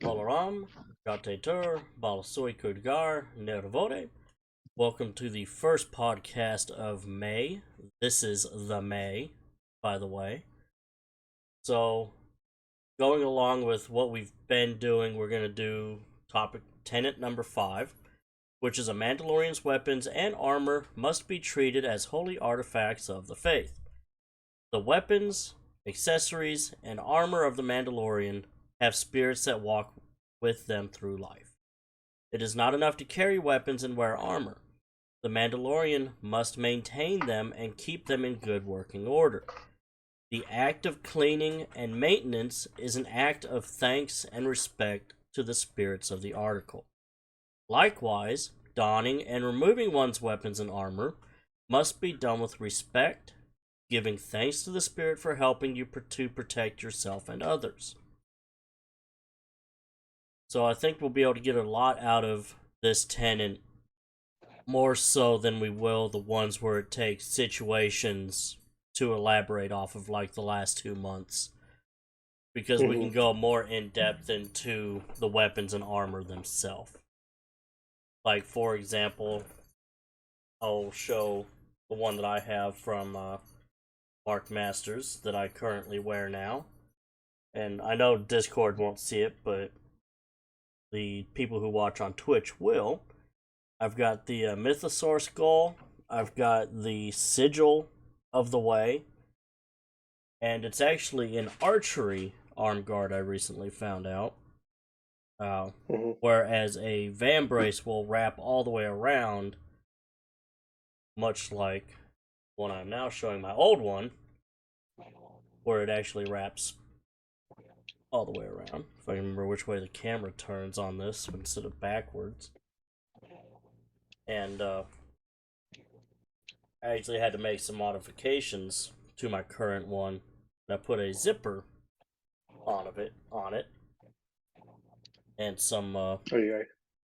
Balaram, Gatetur, Balasoi Kudgar, Nervore. Welcome to the first podcast of May. This is the May, by the way. So, going along with what we've been doing, we're going to do topic tenet number 5, which is a Mandalorian's weapons and armor must be treated as holy artifacts of the faith. The weapons, accessories, and armor of the Mandalorian have spirits that walk with them through life. It is not enough to carry weapons and wear armor. The Mandalorian must maintain them and keep them in good working order. The act of cleaning and maintenance is an act of thanks and respect to the spirits of the article. Likewise, donning and removing one's weapons and armor must be done with respect, giving thanks to the spirit for helping you to protect yourself and others. So I think we'll be able to get a lot out of this tenant, more so than we will the ones where it takes situations to elaborate off of, like the last 2 months. Because we can go more in depth into the weapons and armor themselves. Like, for example, I'll show the one that I have from Mark Masters that I currently wear now. And I know Discord won't see it, but the people who watch on Twitch will. I've got the Mythosaur skull. I've got the Sigil of the Way. And it's actually an archery arm guard I recently found out. Whereas a vambrace will wrap all the way around, much like one I'm now showing, my old one, where it actually wraps all the way around. If I can remember which way the camera turns on this instead of backwards. And I actually had to make some modifications to my current one. I put a zipper on it, and some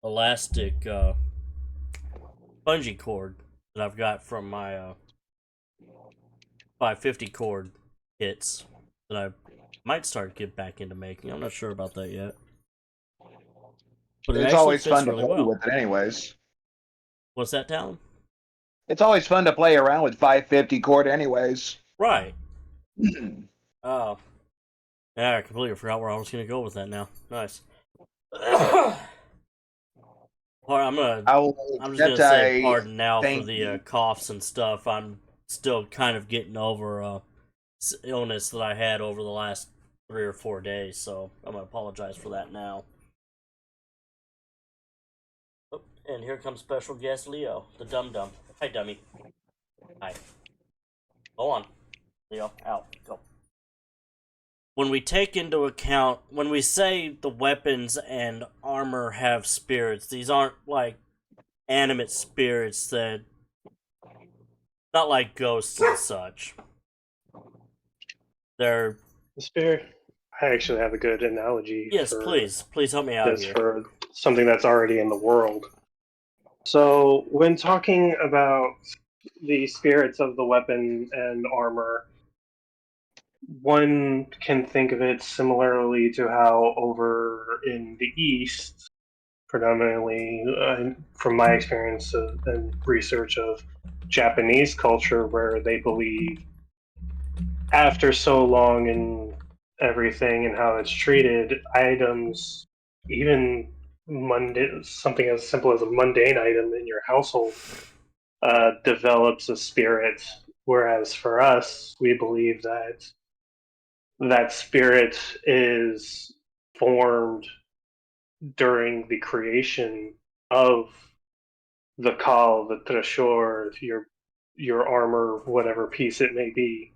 elastic bungee cord that I've got from my 550 cord kits that I might start to get back into making. I'm not sure about that yet. But it's always fun to play with it anyways. What's that, Talon? It's always fun to play around with 550 cord anyways. Right. Oh. Yeah, I completely forgot where I was going to go with that now. Nice. I'm just going to say pardon now for the coughs and stuff. I'm still kind of getting over illness that I had over the last 3 or 4 days, so I'm going to apologize for that now. Oh, and here comes special guest Leo, the dum-dum. Hi, dummy. Hi. Go on. Leo, out. Go. When we take into account, when we say the weapons and armor have spirits, these aren't like animate spirits that, not like ghosts and such. They're the spirit. I actually have a good analogy. Yes, please help me out here. For something that's already in the world. So when talking about the spirits of the weapon and armor, one can think of it similarly to how over in the East, predominantly from my experience and research of Japanese culture, where they believe after so long and everything and how it's treated, items, even something as simple as a mundane item in your household, develops a spirit. Whereas for us, we believe that that spirit is formed during the creation of the Kal, the Treshor, your armor, whatever piece it may be.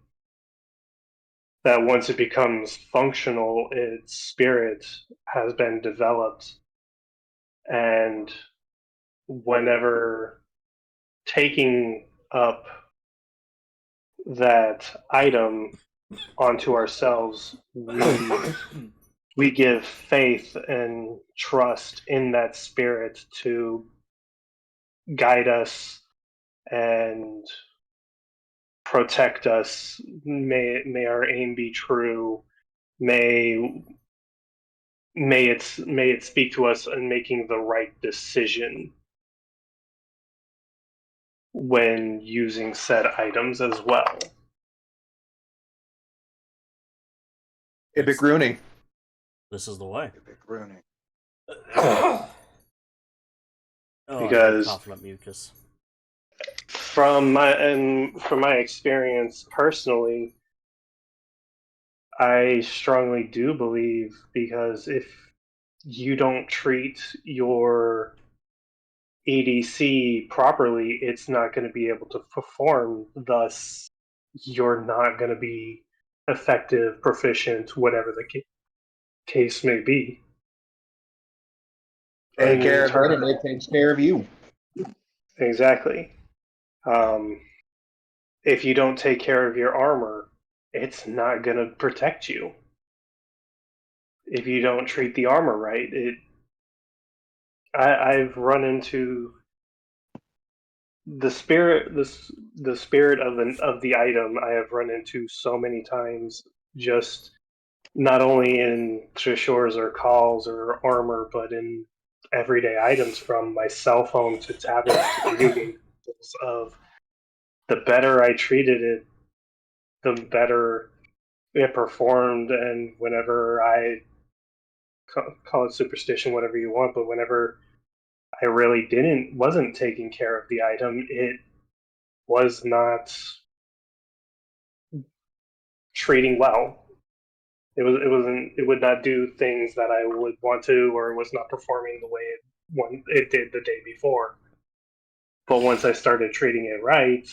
That once it becomes functional, its spirit has been developed. And whenever taking up that item onto ourselves, we give faith and trust in that spirit to guide us and protect us. May our aim be true. May may it speak to us in making the right decision when using said items as well. Epic ruining. This is the way. Epic ruining. Oh, I'm Because coughing up mucus. from my experience personally, I strongly do believe, because if you don't treat your ADC properly, it's not going to be able to perform. Thus, you're not going to be effective, proficient, whatever the case may be. Take And care in of it, and turn, it takes care of you. exactly. Um, if you don't take care of your armor, it's not going to protect you. If you don't treat the armor right, I've run into the spirit of the item. I have run into so many times, just not only in Trishores or calls or armor, but in everyday items, from my cell phone to tablets to video game consoles. Of the better I treated it, the better it performed. And whenever I call it superstition, whatever you want, but whenever I really wasn't taking care of the item, it was not trading well. It would not do things that I would want to, or it was not performing the way it did the day before. But once I started treating it right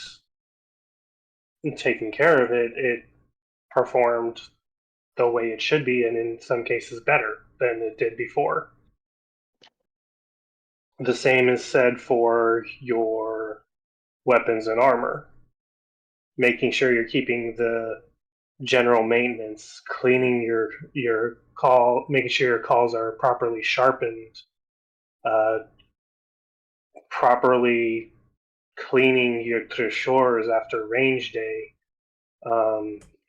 and taking care of it, it performed the way it should be, and in some cases better than it did before. The same is said for your weapons and armor. Making sure you're keeping the general maintenance, cleaning your call, making sure your calls are properly sharpened, uh, properly cleaning your shores after range day,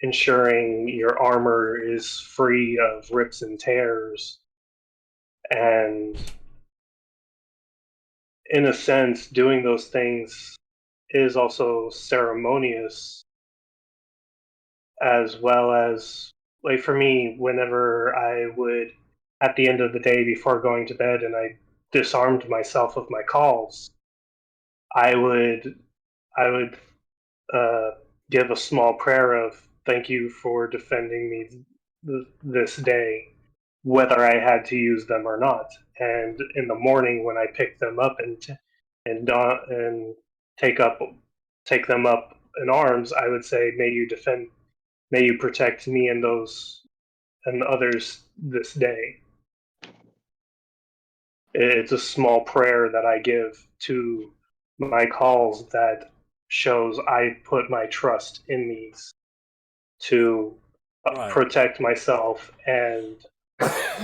ensuring your armor is free of rips and tears, and in a sense, doing those things is also ceremonious, as well as, like, for me, whenever I would, at the end of the day before going to bed, and I disarmed myself of my calls, I would I would uh, give a small prayer of thank you for defending me this day, whether I had to use them or not. And in the morning, when I pick them up and take them up in arms, I would say, may you protect me and those and others this day. It's a small prayer that I give to my calls that shows I put my trust in these to Right. protect myself and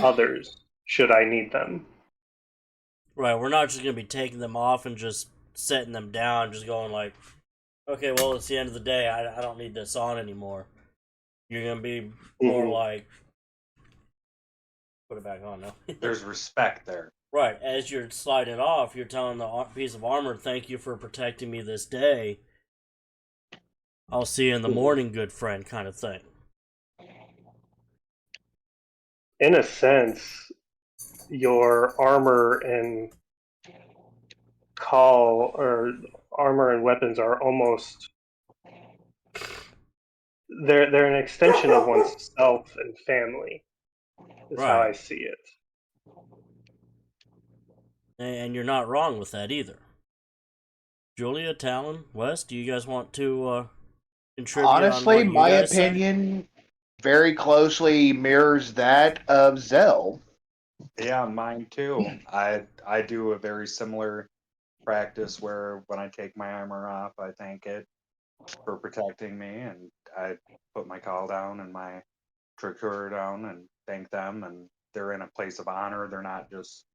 others should I need them. Right, we're not just gonna be taking them off and just setting them down, just going like, okay, well, it's the end of the day. I don't need this on anymore. You're gonna be more Mm-hmm. like, put it back on now. There's respect there. Right, as you're sliding it off, you're telling the piece of armor, "Thank you for protecting me this day. I'll see you in the Mm-hmm. morning, good friend," kind of thing. In a sense, your call or armor and weapons are almost, they're an extension of one's self and family. Is how Right, I see it. and you're not wrong with that either. Julia, Talon, Wes, do you guys want to contribute on Honestly, what you my guys say? opinion very closely mirrors that of Zell. Yeah, mine too. I do a very similar practice where when I take my armor off, I thank it for protecting me, and I put my call down and my tricure down and thank them, and they're in a place of honor. They're not just,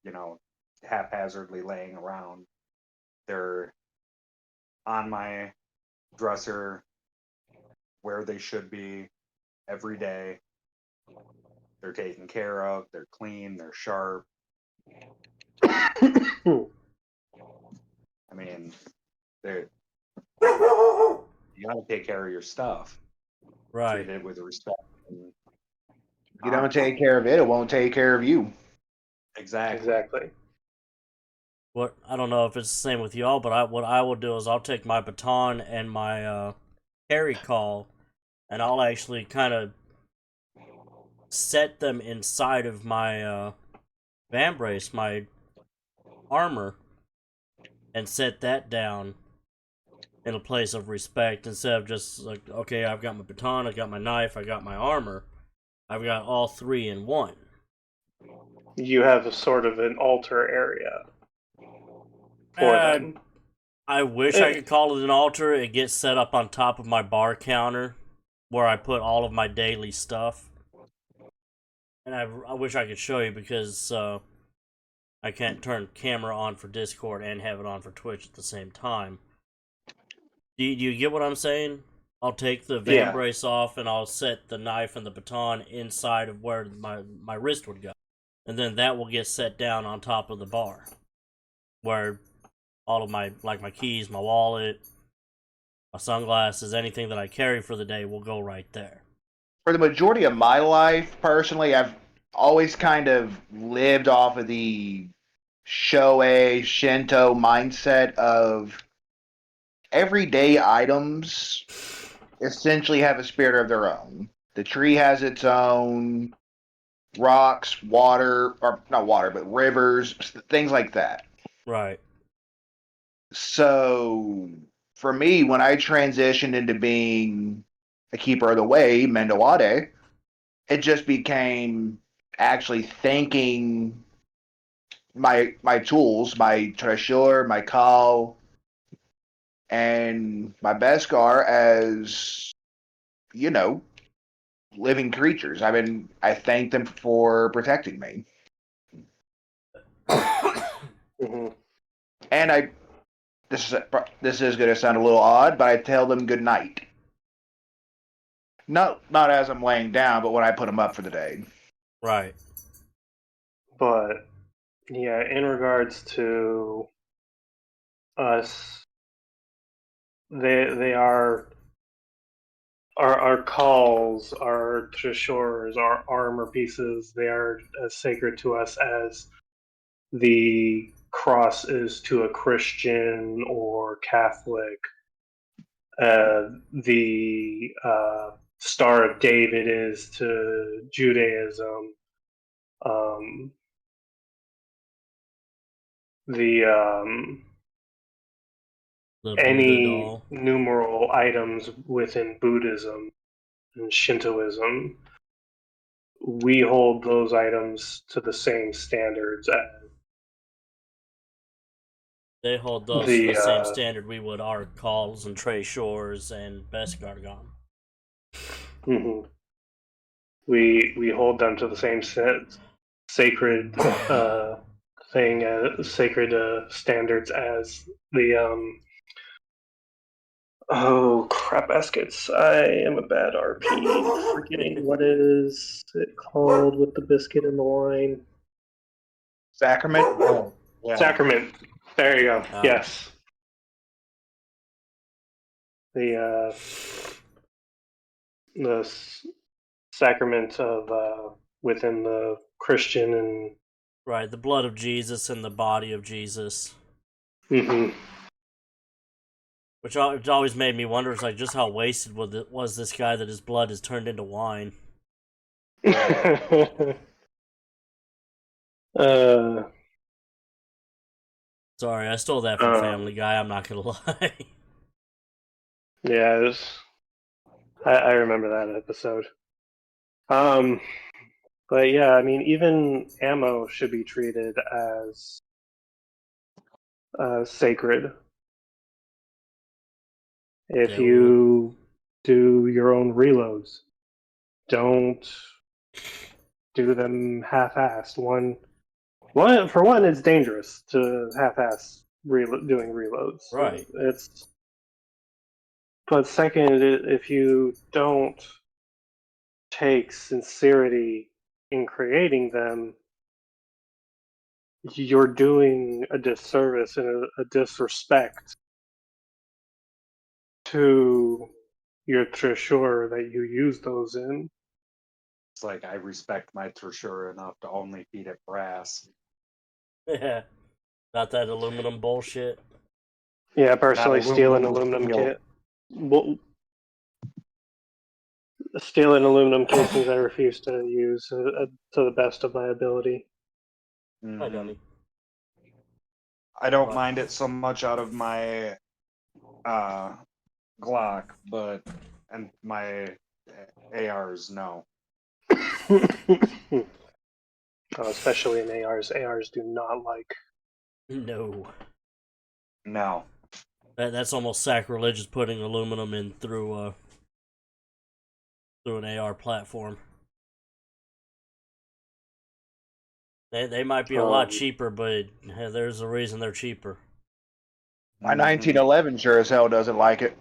you know, haphazardly laying around. They're on my dresser where they should be every day. they're taken care of, they're clean, they're sharp. I mean, they're you got to take care of your stuff. Right. Treat it with respect. And If you don't take care of it, it won't take care of you. Exactly. What I don't know if it's the same with y'all, but what I will do is I'll take my baton and my carry call, and I'll actually kind of set them inside of my van brace, my armor, and set that down in a place of respect instead of just like, okay, I've got my baton, I got my knife, I got my armor. I've got all three in one. You have a sort of an altar area for them. I wish I could call it an altar. It gets set up on top of my bar counter where I put all of my daily stuff. And I wish I could show you because I can't turn camera on for Discord and have it on for Twitch at the same time. Do you get what I'm saying? I'll take the van brace off and I'll set the knife and the baton inside of where my wrist would go. And then that will get set down on top of the bar. Where all of my keys, my wallet, my sunglasses, anything that I carry for the day will go right there. For the majority of my life, personally, I've always kind of lived off of the Shoei Shinto mindset of everyday items essentially have a spirit of their own. The tree has its own, rocks, water, or not water, but rivers, things like that. Right. So for me, when I transitioned into being a keeper of the way, Mendawade, it just became actually thanking my tools, my treasure, my call, and my beskar as, you know, living creatures. I thank them for protecting me. Mm-hmm. And this is going to sound a little odd, but I tell them good night. Not as I'm laying down, but when I put them up for the day. Right. But yeah, in regards to us, they are our calls, our treasures, our armor pieces. They are as sacred to us as the cross is to a Christian or Catholic. The Star of David is to Judaism. The The Buddha any doll. numeral items within Buddhism and Shintoism, we hold those items to the same standards as They hold those to the same standard we would our calls and Trey Shores and Best Gargon. Mm-hmm. We hold them to the same sacred sacred standards as the oh crap baskets. I am a bad RP. Forgetting what is it called with the biscuit and the wine. Sacrament? Oh, yeah. Sacrament. There you go. Oh. Yes. The sacrament of within the Christian and Right, the blood of Jesus and the body of Jesus. mm-hmm. Which always made me wonder, is like just how wasted was this guy that his blood is turned into wine. Sorry, I stole that from Family Guy, I'm not gonna lie. Yeah, I remember that episode. But yeah, I mean, even ammo should be treated as sacred. If you do your own reloads, don't do them half-assed. For one, it's dangerous to half-ass doing reloads. Right. But second, if you don't take sincerity in creating them, you're doing a disservice and a disrespect to your treasure that you use those in. It's like I respect my treasure enough to only feed it brass. Yeah. Not that aluminum bullshit. Yeah, personally, steel and aluminum, aluminum steel. kit. Well, steel and aluminum casings I refuse to use to the best of my ability. Hi, Mhm. Dummy. I don't What? mind it so much out of my Glock, and my ARs, no. Especially in ARs. ARs do not like. No. No. That's almost sacrilegious putting aluminum in through an AR platform. They might be a lot cheaper, but there's a reason they're cheaper. My Mhm. 1911 sure as hell doesn't like it.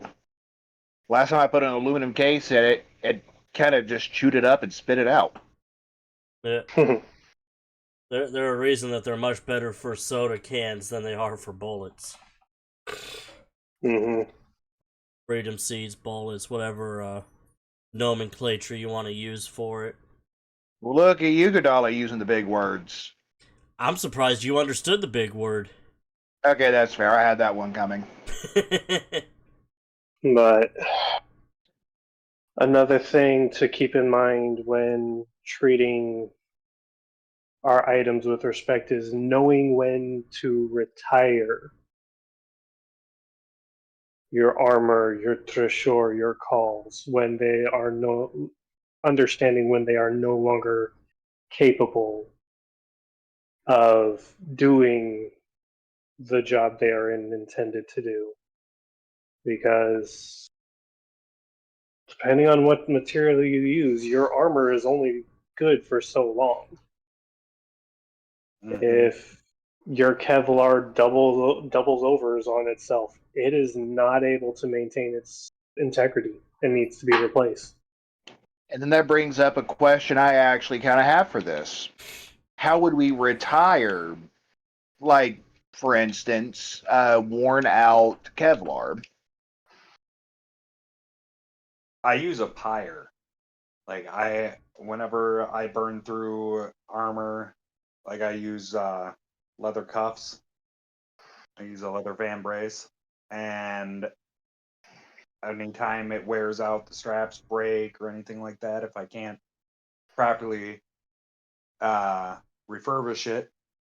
Last time I put an aluminum case in it, it kind of just chewed it up and spit it out. Yeah. They're a reason that they're much better for soda cans than they are for bullets. Mm-hmm. Freedom seeds, bullets, whatever nomenclature you want to use for it. Well, look at you, Godala, using the big words. I'm surprised you understood the big word. Okay, that's fair. I had that one coming. But another thing to keep in mind when treating our items with respect is knowing when to retire your armor, your treasure, your calls, when they are understanding when they are no longer capable of doing the job they are intended to do. Because depending on what material you use, your armor is only good for so long. Mhm. If your Kevlar doubles overs on itself, it is not able to maintain its integrity and needs to be replaced. And then that brings up a question I actually kind of have for this. How would we retire, like, for instance, worn out Kevlar? I use a pyre. Like whenever I burn through armor, like I use leather cuffs. I use a leather fan brace, and anytime it wears out, the straps break or anything like that, if I can't properly refurbish it,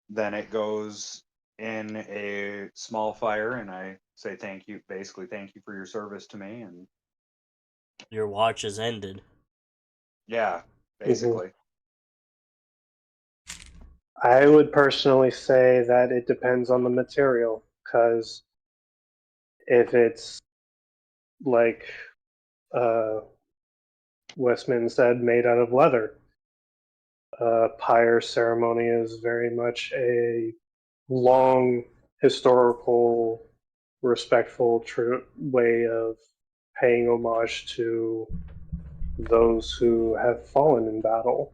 then it goes in a small fire, and I say thank you, basically thank you for your service to me, and Your watch has ended. yeah, Mm-hmm. basically. I would personally say that it depends on the material, because if it's like Westman said, made out of leather, pyre ceremony is very much a long historical, respectful, true way of paying homage to those who have fallen in battle,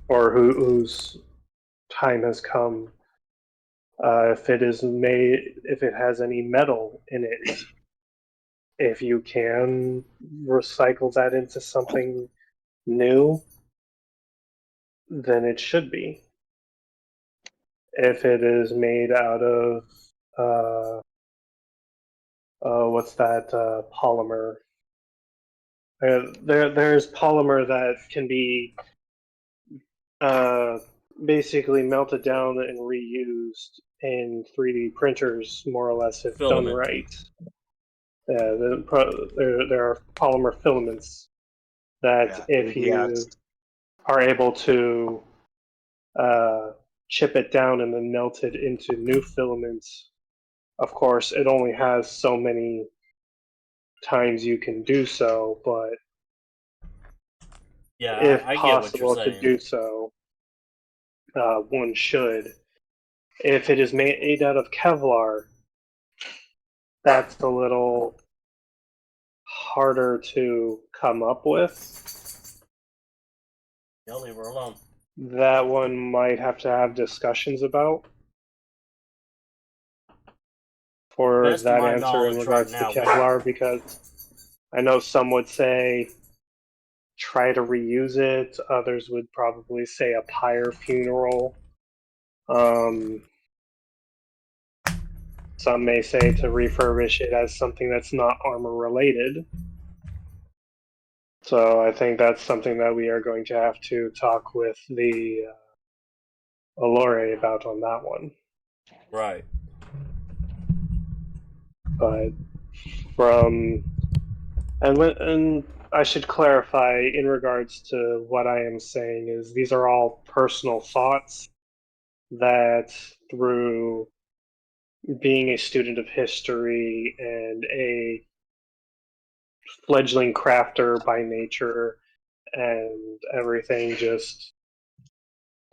or whose time has come. If it is made, if it has any metal in it, if you can recycle that into something new, then it should be. If it is made out of what's that polymer? There's polymer that can be uh, basically melted down and reused in 3D printers, more or less, if done Filament. right. There are polymer filaments that, Yeah, if ABS. you are able to chip it down and then melt it into new filaments, of course, it only has so many times you can do so, but Yeah, if I get what you're possible to saying. do so, one should. If it is made out of Kevlar, that's a little harder to come up with. Yeah, leave her alone. That one might have to have discussions about. For Best of that my answer in knowledge right regards to now, Kevlar, because I know some would say try to reuse it. Others would probably say a pyre funeral. Some may say to refurbish it as something that's not armor related. So I think that's something that we are going to have to talk with the Allure about on that one. right. But from and I should clarify in regards to what I am saying is these are all personal thoughts that through being a student of history and a fledgling crafter by nature and everything, just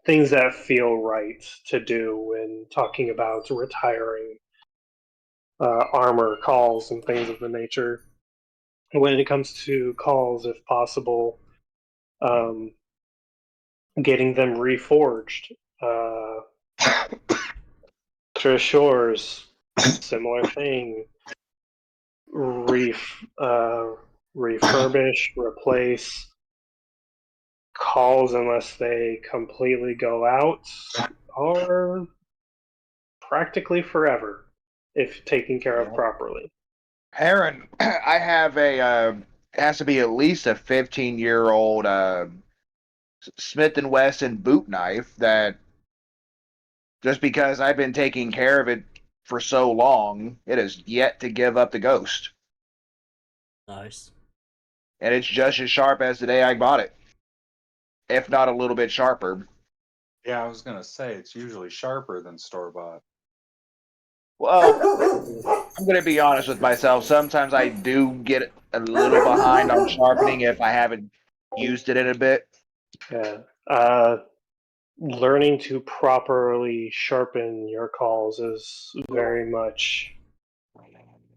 things that feel right to do when talking about retiring armor calls and things of the nature. When it comes to calls, if possible, getting them reforged. Trishores, similar thing. Refurbish, replace calls unless they completely go out are practically forever if taken care of properly. Aaron, I have it has to be at least a 15-year-old Smith and Wesson boot knife that just because I've been taking care of it for so long, it has yet to give up the ghost. Nice. And it's just as sharp as the day I bought it, if not a little bit sharper. Yeah, I was gonna say it's usually sharper than store bought. Well, I'm going to be honest with myself. Sometimes I do get a little behind on sharpening if I haven't used it in a bit. Yeah. Learning to properly sharpen your calls is very much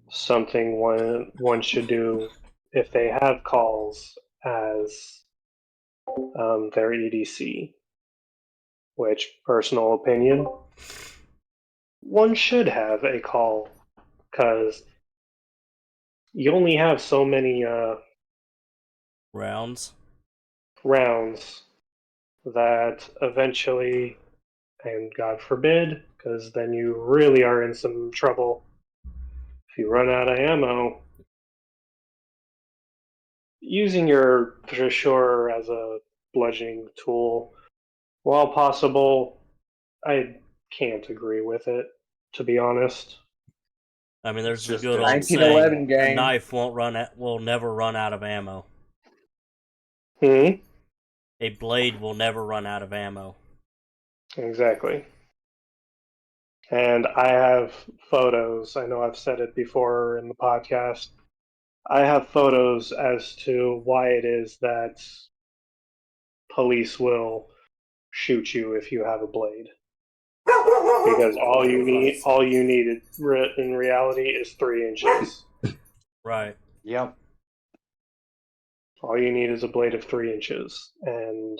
something one should do if they have calls as their EDC. Which, personal opinion, one should have a call because you only have so many Rounds. rounds that eventually, and God forbid, because then you really are in some trouble. If you run out of ammo, using your Trishore as a bludgeoning tool, while possible, I can't agree with it, to be honest. I mean, there's It's the just good different. old saying: 1911 a gang. knife will never run out of ammo. Hmm? A blade will never run out of ammo. Exactly. And I have photos. I know I've said it before in the podcast. I have photos as to why it is that police will shoot you if you have a blade. Because all you need in reality is 3 inches. Right. Yep. All you need is a blade of 3 inches, and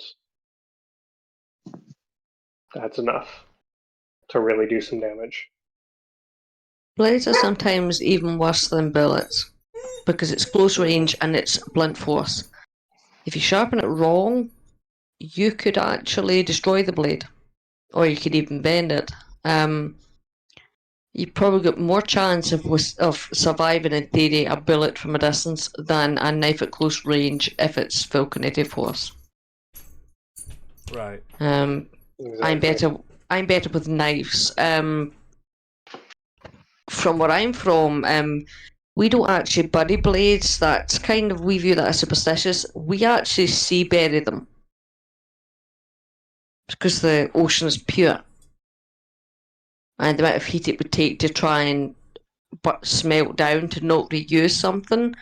that's enough to really do some damage. Blades are sometimes even worse than bullets because it's close range and it's blunt force. If you sharpen it wrong, you could actually destroy the blade, or you could even bend it. You probably got more chance of surviving in theory a bullet from a distance than a knife at close range if it's full kinetic force. Right. Exactly. I'm better with knives. From where I'm from, we don't actually bury blades. That's kind of, we view that as superstitious. We actually sea bury them because the ocean is pure, and the amount of heat it would take to try and smelt down to not reuse something.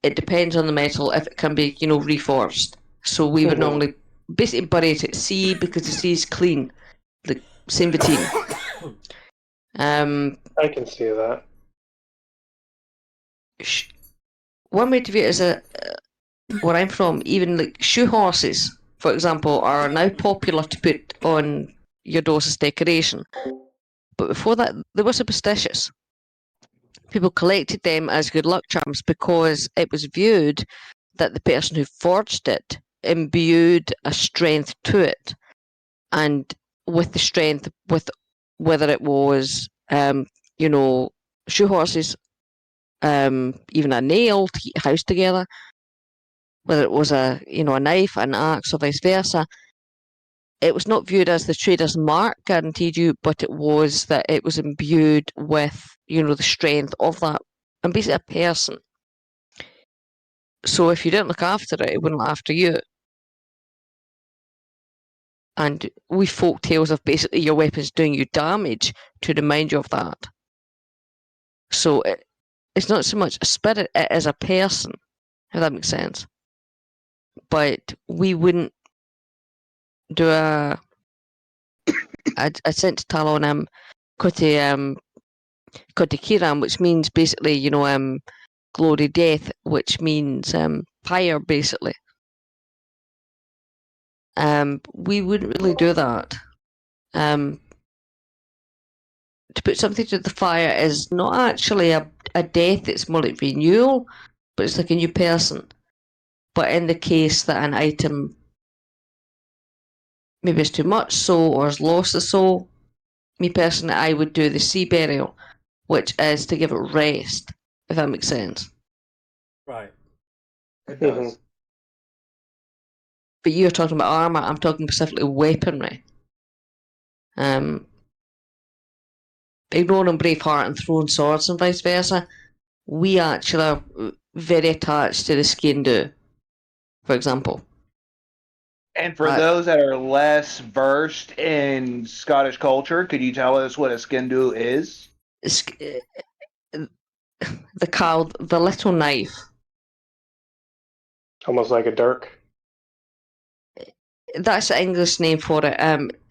It depends on the metal if it can be, reforged. So we would normally basically bury it at sea because the sea is clean. The same with tin. I can see that. One way to view it is where I'm from, even like shoe horses, for example, are now popular to put on your doors as decoration. But before that, they were superstitious. People collected them as good luck charms because it was viewed that the person who forged it imbued a strength to it. And with the strength, with whether it was, shoe horses, even a nail to keep a house together, whether it was a knife, an axe, or vice versa, it was not viewed as the trader's mark guaranteed you, but it was that it was imbued with, the strength of that, and basically a person. So if you didn't look after it, it wouldn't look after you. And we folk tales of basically your weapons doing you damage to remind you of that. So it's not so much a spirit, it is a person, if that makes sense. But we wouldn't do a sentimental on Kote Kiram, which means basically, glory death, which means pyre basically. We wouldn't really do that. To put something to the fire is not actually a death, it's more like renewal, but it's like a new person. But in the case that an item maybe is too much soul or has lost the soul, me personally, I would do the sea burial, which is to give it rest, if that makes sense. Right. It does. But you're talking about armor, I'm talking specifically weaponry. Ignoring Braveheart and throwing swords and vice versa, we actually are very attached to the Skindu, for example. And for those that are less versed in Scottish culture, could you tell us what a skindu is? The little knife. Almost like a dirk. That's the English name for it.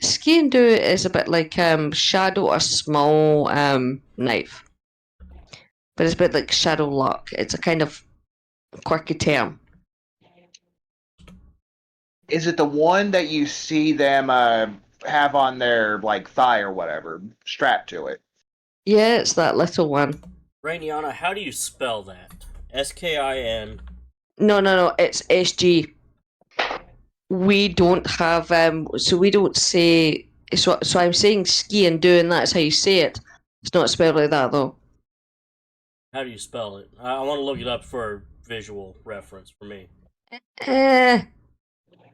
Skindu is a bit like shadow, a small knife. But it's a bit like shadow luck. It's a kind of quirky term. Is it the one that you see them have on their thigh or whatever, strapped to it? Yeah, it's that little one. Rainiana, how do you spell that? S-K-I-N. No, it's SG. We don't have so we don't say so I'm saying ski and do, and that's how you say it. It's not spelled like that though. How do you spell it? I want to look it up for visual reference for me.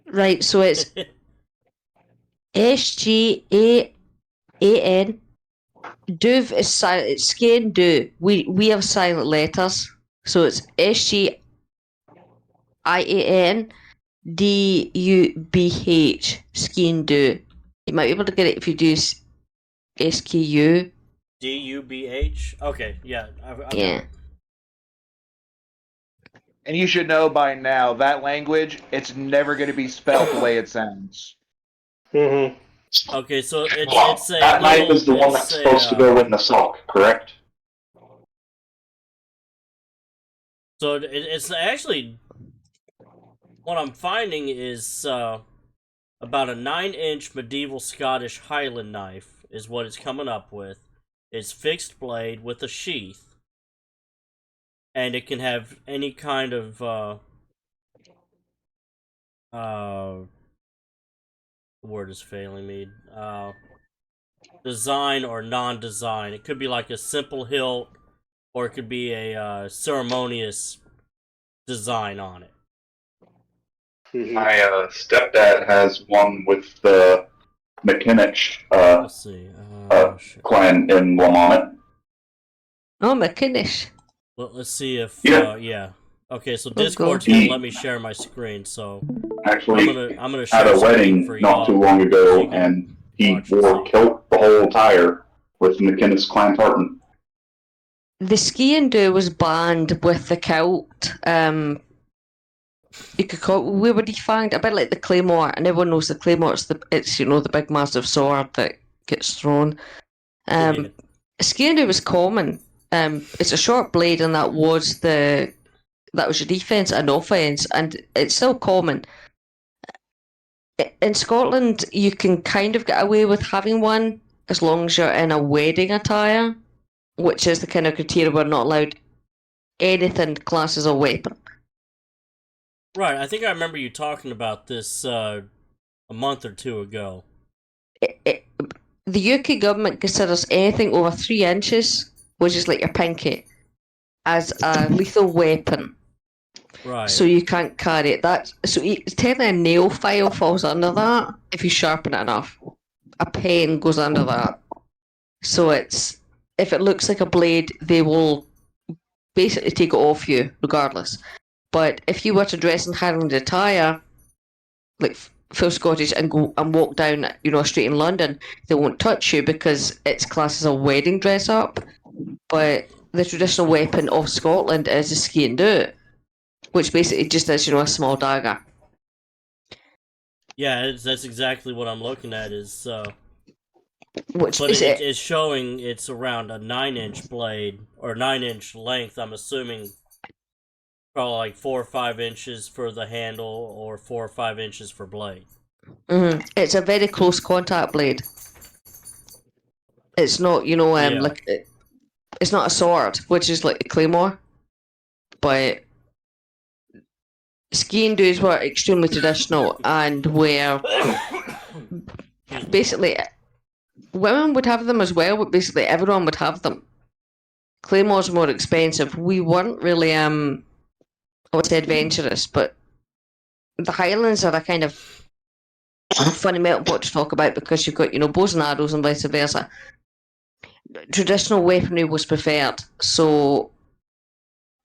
Right, so it's SGAAN. Duv is silent. It's ski and do. We have silent letters, so it's SGIAN DUBH. Ski and do. You might be able to get it if you do SKU. DUBH? Okay, yeah. I've Yeah. And you should know by now that language, it's never going to be spelled the way it sounds. Mm-hmm. Okay, so it's a that knife little, is the one that's supposed to go in the sock, correct? So it's actually, what I'm finding is about a 9-inch medieval Scottish Highland knife is what it's coming up with. It's fixed blade with a sheath, and it can have any kind of the word is failing me. Design or non-design. It could be like a simple hilt, or it could be a ceremonious design on it. Mm-hmm. My stepdad has one with the McKinnon Let's see. clan in Lamont. Oh, McKinnish. Well, let's see if Yeah. Okay, so Let's Discord's go. gonna let me share my screen, so Actually, I'm gonna share at a a screen wedding for not too y'all. long so ago, you can and he watch and wore see. kilt the whole attire with the McKinnon clan tartan. The ski and do was banned with the kilt. You could call it, we were defined a bit like the claymore, and everyone knows the claymore. It's the big massive sword that gets thrown. Ski and do was common. It's a short blade, and that was the That was your defence and offence, and it's still common. In Scotland, you can kind of get away with having one as long as you're in a wedding attire, which is the kind of criteria we're not allowed anything classed as a weapon. Right, I think I remember you talking about this a month or two ago. The UK government considers anything over 3 inches, which is like your pinky, as a lethal weapon. Right. So you can't carry it. Technically a nail file falls under that if you sharpen it enough. A pen goes under that. So if it looks like a blade, they will basically take it off you regardless. But if you were to dress in Highland attire, like full Scottish, and go and walk down, a street in London, they won't touch you because it's classed as a wedding dress up. But the traditional weapon of Scotland is a skean dhu, which basically just is, a small dagger. Yeah, that's exactly what I'm looking at. Which but is it's showing it's around a 9-inch blade or 9-inch length. I'm assuming probably like 4 or 5 inches for the handle, or 4 or 5 inches for blade. Mm-hmm. It's a very close contact blade. It's not, like it's not a sword, which is like a claymore, but skiing dues were extremely traditional and were basically women would have them as well, but basically everyone would have them. Claymores were more expensive. We weren't really I would say adventurous, but the Highlands are a kind of funny melting pot to talk about because you've got, bows and arrows and vice versa. Traditional weaponry was preferred, so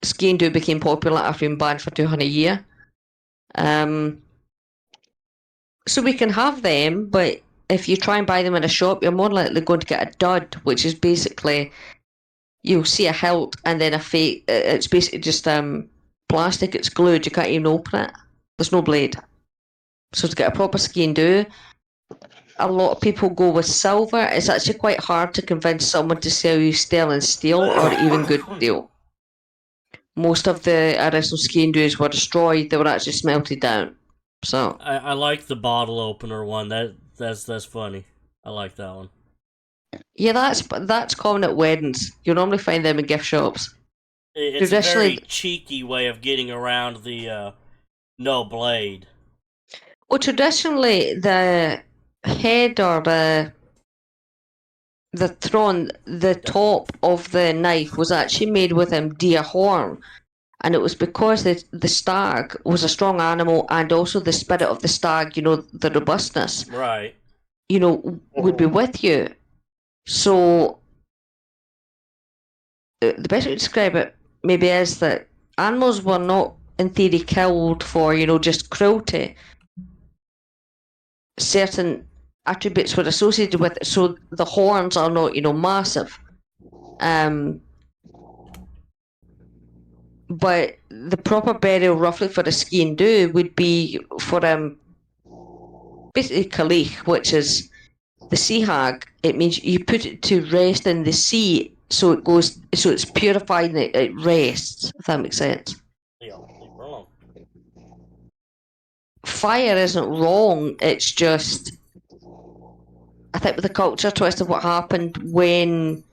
skiing dhu became popular after being banned for 200 years. So we can have them, but if you try and buy them in a shop, you're more likely going to get a dud, which is basically you'll see a hilt and then a fake. It's basically just plastic. It's glued. You can't even open it. There's no blade. So to get a proper skiing dhu, a lot of people go with silver. It's actually quite hard to convince someone to sell you sterling steel or even good steel. Most of the original skiing dhus were destroyed. They were actually smelted down. So I like the bottle opener one. That's funny. I like that one. Yeah, that's common at weddings. You'll normally find them in gift shops. It's a very cheeky way of getting around the no blade. Well, traditionally, the head or the throne, the top of the knife was actually made with deer horn. And it was because the stag was a strong animal, and also the spirit of the stag, the robustness, right, would be with you. So the best way to describe it maybe is that animals were not, in theory, killed for, just cruelty. Certain attributes were associated with it, so the horns are not, massive. But the proper burial, roughly, for a skiing dhu would be for basically Calich, which is the sea hag. It means you put it to rest in the sea, so it's purified and it rests. If that makes sense. Yeah, wrong. Fire isn't wrong. It's just, I think, with the culture twist of what happened when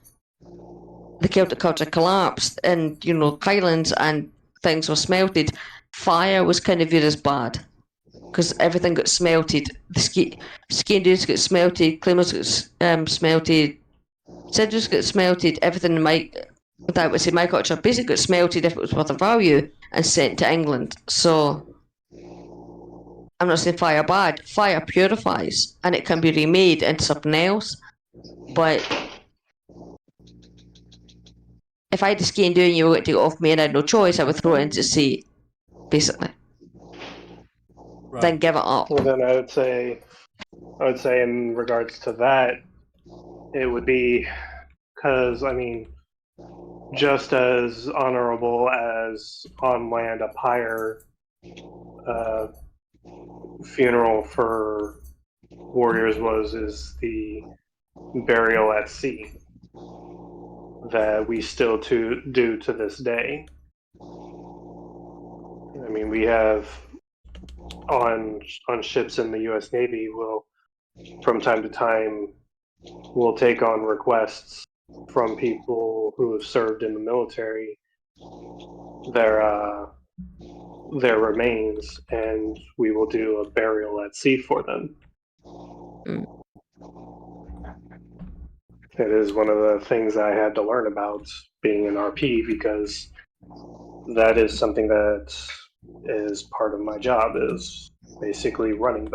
the Celtic culture collapsed and, Highlands and things were smelted, fire was kind of viewed as bad because everything got smelted. The skiing dhus got smelted, claymores got smelted, sigils got smelted, everything in my culture basically got smelted if it was worth a value and sent to England. So I'm not saying fire bad. Fire purifies and it can be remade into something else. But if I had a skiing dhu and you were going to take it off me and I had no choice, I would throw it into the sea, basically. Right. Then give it up. Well, then I would say in regards to that, it would be because, just as honorable as on land a pyre funeral for warriors is the burial at sea that we still do to this day. I mean, we have on ships in the U.S. Navy, will from time to time will take on requests from people who have served in the military, their remains, and we will do a burial at sea for them. It is one of the things I had to learn about being an RP, because that is something that is part of my job, is basically running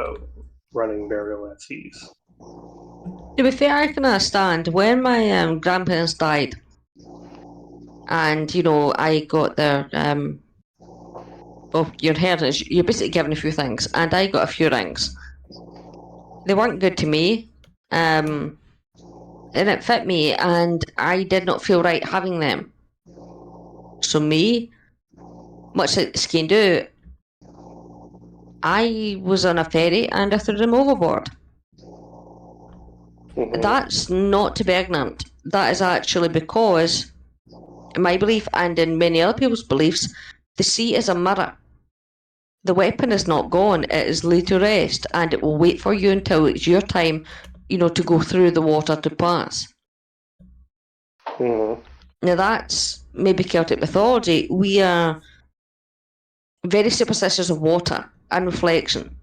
burial at seas. To be fair, I can understand when my grandparents died, and I got their well, your heritage. You're basically given a few things, and I got a few rings. They weren't good to me, and it fit me, and I did not feel right having them. So me, much like the skin do, I was on a ferry and I threw them overboard. That's not to be ignorant. That is actually because, in my belief and in many other people's beliefs, the sea is a mirror. The weapon is not gone, it is laid to rest, and it will wait for you until it's your time, to go through the water to pass. Now that's maybe Celtic mythology. We are very superstitious of water and reflection.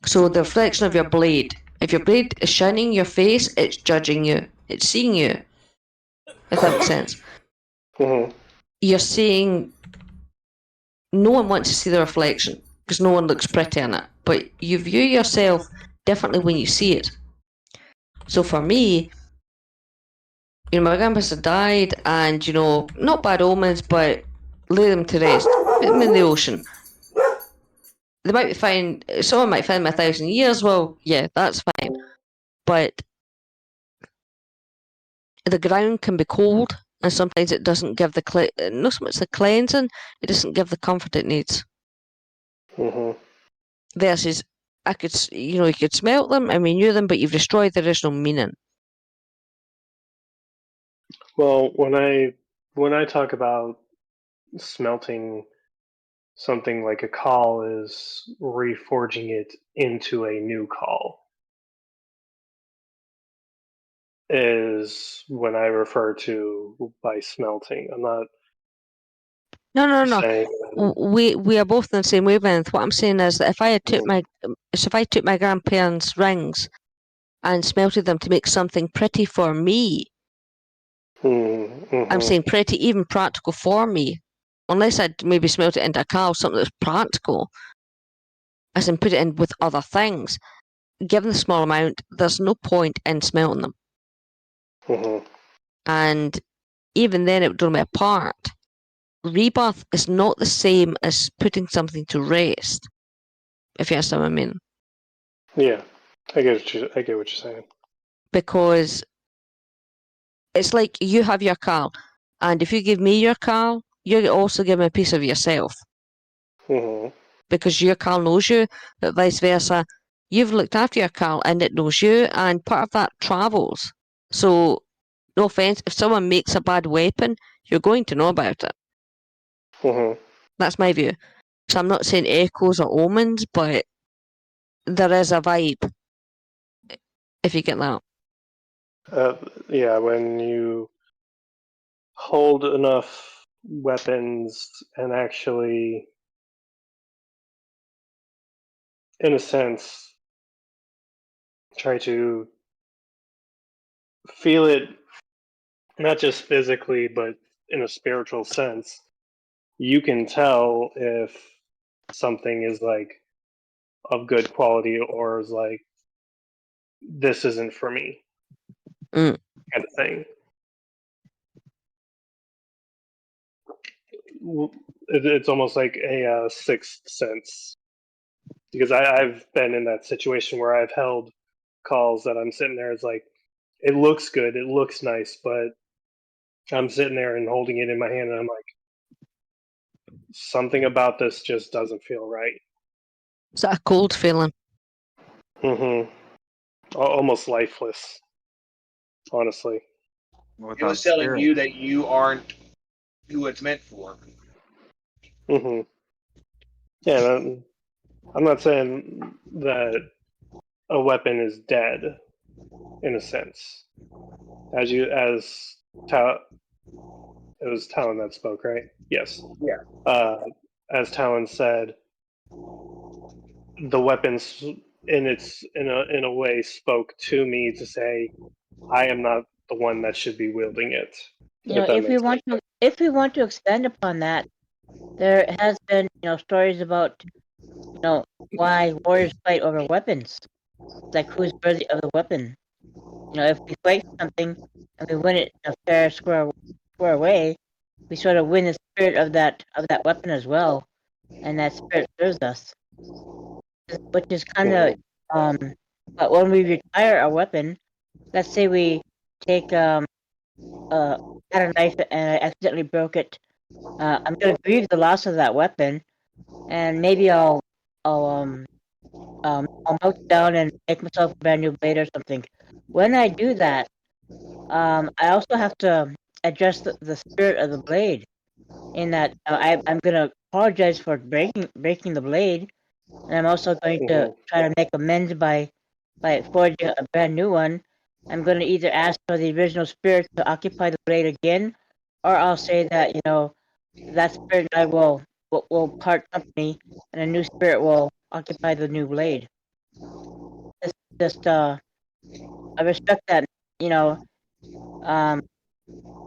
So the reflection of your blade, if your blade is shining your face, it's judging you. It's seeing you. If that makes sense. You're seeing. No one wants to see the reflection because no one looks pretty in it. But you view yourself differently when you see it. So for me, my grandparents had died, and not bad omens, but lay them to rest. Put them in the ocean. They might be fine. Someone might find them 1,000 years. Well, yeah, that's fine. But the ground can be cold, and sometimes it doesn't give not so much the cleansing, it doesn't give the comfort it needs. Versus, you could smelt them and renew them, but you've destroyed the original meaning. Well, when I talk about smelting something like a call, is reforging it into a new call, is when I refer to by smelting. I'm not. No. saying We are both in the same wavelength. What I'm saying is that if I took my grandparents' rings and smelted them to make something pretty for me, I'm saying pretty, even practical for me, unless I'd maybe smelt it into a cow, something that's practical, as in put it in with other things. Given the small amount, there's no point in smelting them. And even then, it would do me apart. Rebirth is not the same as putting something to rest, if you understand what I mean. Yeah, I get what you're saying. Because it's like you have your car, and if you give me your car, you also give me a piece of yourself. Because your car knows you, but vice versa. You've looked after your car and it knows you, and part of that travels. So, no offense, if someone makes a bad weapon, you're going to know about it. That's my view. So I'm not saying echoes or omens, but there is a vibe, if you get that. Yeah, when you hold enough weapons and actually, in a sense, try to feel it, not just physically, but in a spiritual sense, you can tell if something is like of good quality or is like, this isn't for me, kind of thing. It's almost like a sixth sense, because I've been in that situation where I've held calls that I'm sitting there, it's like, it looks good, it looks nice, but I'm sitting there and holding it in my hand and I'm like, something about this just doesn't feel right. Is that a cold feeling? Almost lifeless, honestly. It was telling you that you aren't who it's meant for. Yeah, I'm not saying that a weapon is dead in a sense. As it was Talon that spoke, right? Yes. Yeah. As Talon said, the weapons in a way spoke to me to say I am not the one that should be wielding it. If that makes sense. If we want to expand upon that, there has been stories about why warriors fight over weapons, like who's worthy of the weapon. If we fight something and we win it in a fair square way, we sort of win the spirit of that weapon as well, and that spirit serves us, which is kind of but when we retire a weapon, let's say we take had a knife and I accidentally broke it. I'm gonna grieve the loss of that weapon, and maybe I'll melt it down and make myself a brand new blade or something. When I do that, I also have to address the spirit of the blade. In that, I'm gonna apologize for breaking the blade, and I'm also going to try to make amends by forging a brand new one. I'm going to either ask for the original spirit to occupy the blade again, or I'll say that that spirit and I will part company, and a new spirit will occupy the new blade. Just I respect that. You know, um,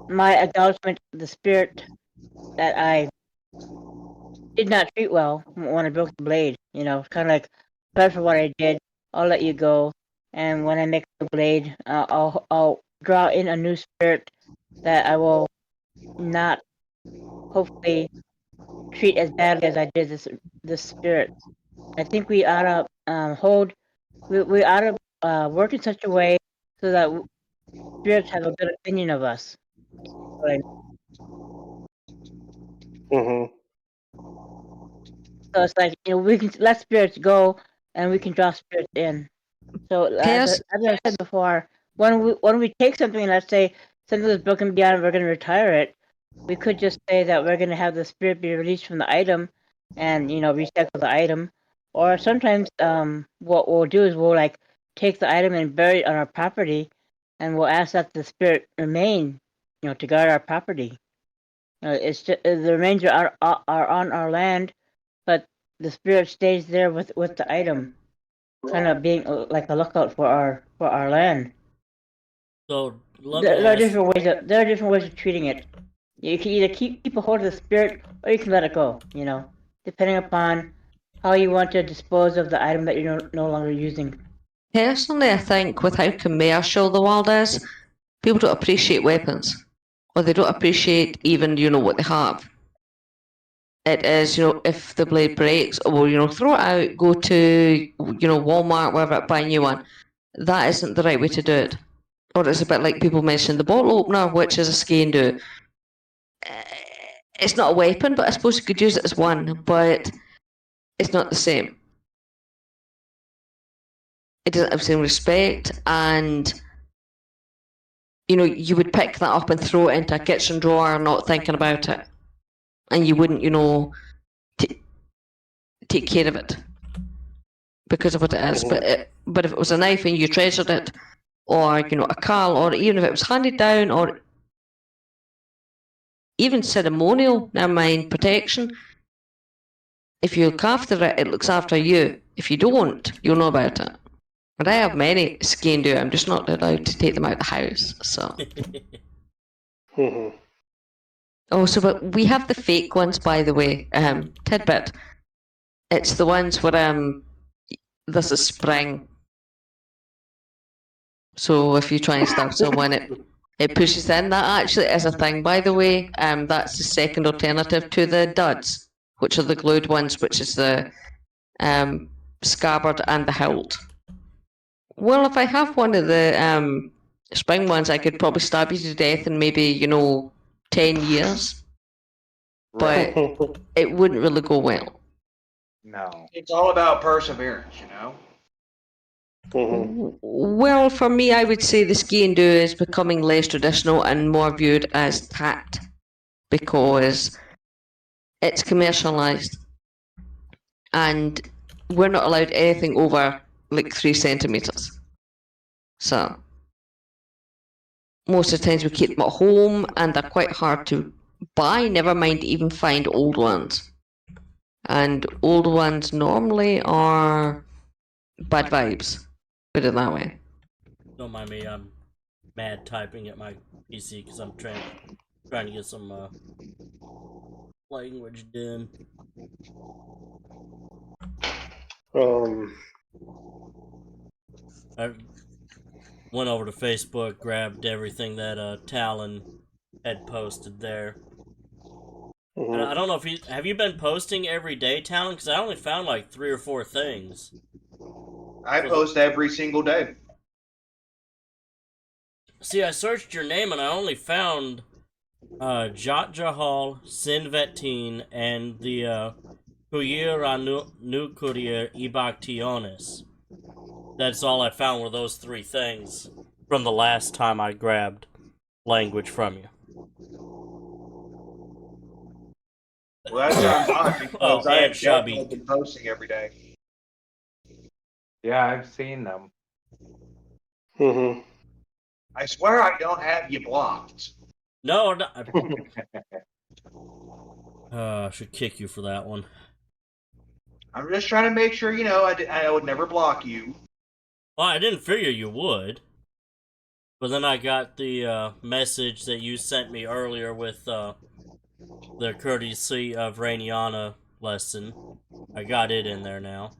my acknowledgement of the spirit that I did not treat well when I broke the blade. Kind of like, sorry for what I did. I'll let you go. And when I make the blade, I'll draw in a new spirit that I will not hopefully treat as badly as I did this spirit. I think we ought to we ought to work in such a way so that spirits have a good opinion of us. Right. Mm-hmm. So it's like we can let spirits go and we can draw spirits in. So Yes. as I said before, when we take something, let's say something is broken beyond, and we're going to retire it. We could just say that we're going to have the spirit be released from the item, and recycle the item. Or sometimes, what we'll do is we'll like take the item and bury it on our property, and we'll ask that the spirit remain, to guard our property. It's just, the remains are on our land, but the spirit stays there with the item, kind of being like a lookout for our land. So let me There are ask. different ways. There are different ways of treating it. You can either keep a hold of the spirit, or you can let it go. Depending upon how you want to dispose of the item that you're no longer using. Personally, I think with how commercial the world is, people don't appreciate weapons, or they don't appreciate even what they have. It is if the blade breaks, or throw it out, go to Walmart, wherever, buy a new one. That isn't the right way to do it. Or it's a bit like people mentioned the bottle opener, which is a skein do. It's not a weapon, but I suppose you could use it as one, but it's not the same. It doesn't have the same respect, and you would pick that up and throw it into a kitchen drawer, not thinking about it, and you wouldn't, take care of it because of what it is. But if it was a knife and you treasured it, or a carl, or even if it was handed down, or even ceremonial, never mind protection. If you look after it, it looks after you. If you don't, you'll know about it. And I have many skein do. I'm just not allowed to take them out of the house. So. Mm-hmm. Also, but we have the fake ones, by the way. Tidbit. It's the ones where this is spring. So if you try and stab someone, it pushes in. That actually is a thing, by the way. That's the second alternative to the duds, which are the glued ones, which is the scabbard and the hilt. Well, if I have one of the spring ones, I could probably stab you to death in maybe 10 years, but it wouldn't really go well. No. It's all about perseverance, Mm-hmm. Well, for me, I would say the ski and do is becoming less traditional and more viewed as tact because it's commercialised. and we're not allowed anything over like 3 centimeters. So most of the times we keep them at home, and they're quite hard to buy, never mind even find old ones. And old ones normally are bad vibes, put it that way. Don't mind me, I'm mad typing at my PC because I'm trying to get some language done. I went over to Facebook, grabbed everything that Talon had posted there. And I don't know if have you been posting every day, Talon? Because I only found like 3 or 4 things. I post every single day. See, I searched your name and I only found Jot Jahal, Sinvetin, and the Kuyira Nukuria Ibactiones. That's all I found were those 3 things from the last time I grabbed language from you. Well, that sounds odd because I and have definitely Shabik. been posting every day. Yeah, I've seen them. I swear I don't have you blocked. No, I should kick you for that one. I'm just trying to make sure, I would never block you. Well, I didn't figure you would. But then I got the message that you sent me earlier with the courtesy of Rainiana lesson. I got it in there now.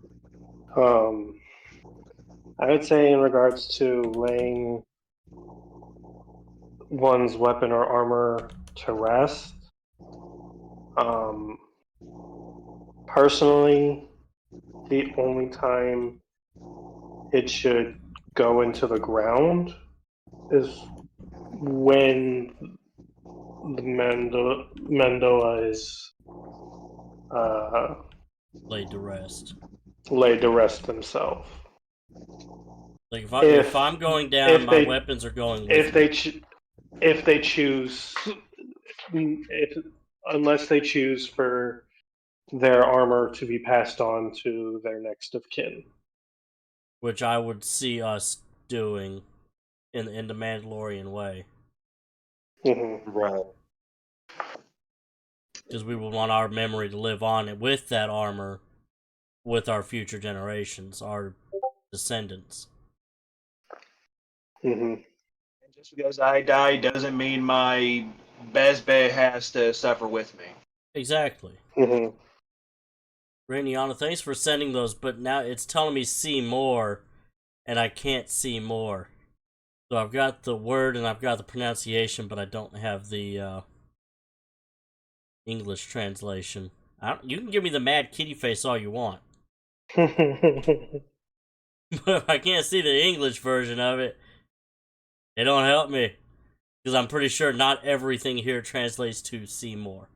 I would say in regards to laying one's weapon or armor to rest, personally, the only time it should go into the ground is when the Mendoa is Laid to rest. laid to rest himself. Like if I'm going down, my weapons are going with me. If they choose, unless they choose for their armor to be passed on to their next of kin, which I would see us doing in the Mandalorian way. Right. Because we would want our memory to live on with that armor with our future generations, our descendants. And just because I die doesn't mean my Bezbe has to suffer with me. Exactly. Rainiana, thanks for sending those, but now it's telling me see more, and I can't see more. So I've got the word and I've got the pronunciation, but I don't have the English translation. You can give me the mad kitty face all you want. But if I can't see the English version of it, it don't help me. Because I'm pretty sure not everything here translates to see more.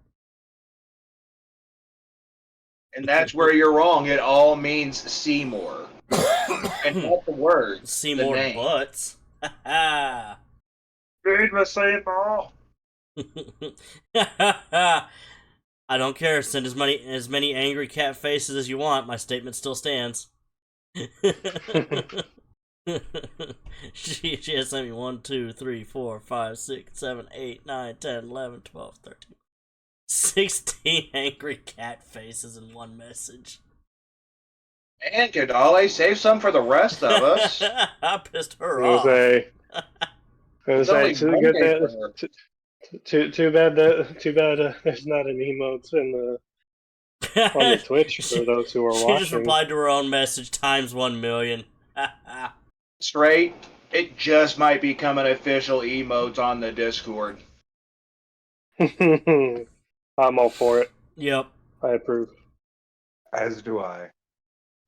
And that's where you're wrong. It all means Seymour. And not the word. See the more name. butts. Ha Dude, was Seymour. I don't care. Send as many angry cat faces as you want. My statement still stands. she has sent me 1, 2, 3, 4, 5, 6, 7, 8, 9, 10, 11, 12, 13, 16 angry cat faces in one message. And Kadale, save some for the rest of us. I pissed her off. Too bad there's not an emote on the Twitch for those who are watching. She just replied to her own message times 1,000,000. Straight, it just might become an official emote on the Discord. I'm all for it. Yep. I approve. As do I.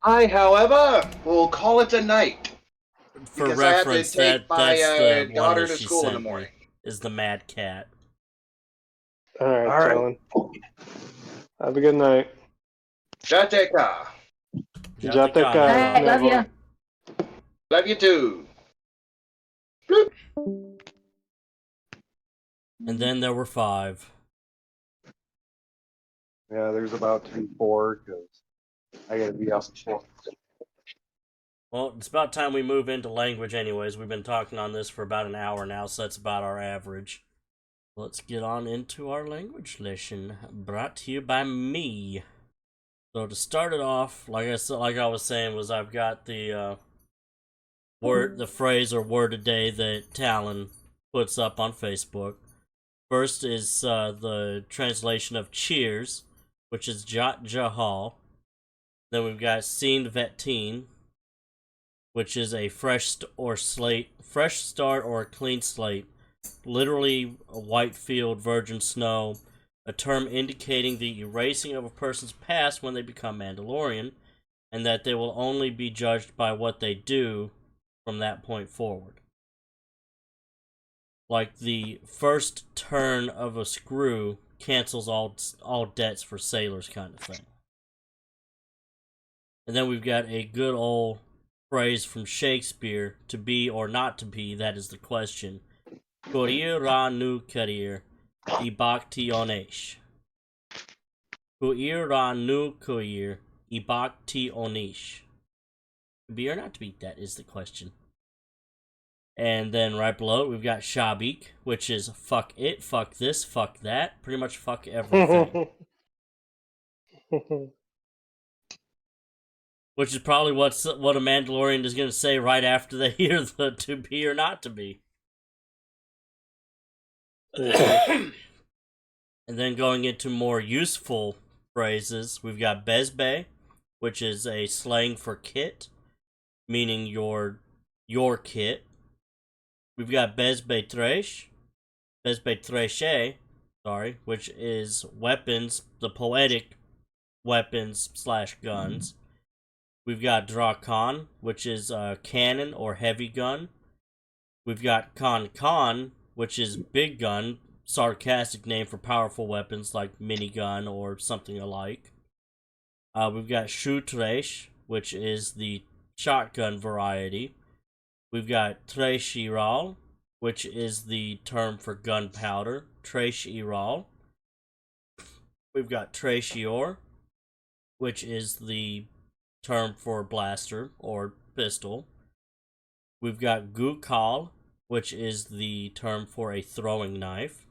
I, however, will call it a night. For because reference, I have to take that's my the daughter one that to she school in the sent morning. me, is the mad cat. All right, Dylan. Have a good night. Jateka. Jateka. All right, love you. Love you too. And then there were 5. Yeah, there's about 2, 4, because I gotta be off the floor. Well, it's about time we move into language anyways. We've been talking on this for about an hour now, so that's about our average. Let's get on into our language lesson, brought to you by me. So to start it off, like I was saying, was I've got the the phrase or word a day that Talon puts up on Facebook. First is the translation of cheers, which is Jat Jahal. Then we've got Seen Veteen, which is a fresh start or a clean slate, literally a white field, virgin snow, a term indicating the erasing of a person's past when they become Mandalorian, and that they will only be judged by what they do from that point forward. Like the first turn of a screw cancels all debts for sailors kind of thing. And then we've got a good old phrase from Shakespeare, to be or not to be, that is the question. Corir ra nu carir, ibakti onesh. Coir ra nu coir, ibakti onesh. To be or not to be, that is the question. And then right below it, we've got Shabik, which is fuck it, fuck this, fuck that, pretty much fuck everything. Which is probably what a Mandalorian is going to say right after they hear the to be or not to be. And then going into more useful phrases, we've got Bezbe, which is a slang for kit, meaning your kit. We've got Bezbe Treshe, which is weapons, the poetic weapons / guns. We've got Drakon, which is a cannon or heavy gun. We've got Kon, which is big gun, sarcastic name for powerful weapons like minigun or something alike. We've got Shutresh, which is the shotgun variety. We've got Treshiral, which is the term for gunpowder. Treshiral. We've got Treshior, which is the term for blaster or pistol. We've got Gukal, which is the term for a throwing knife.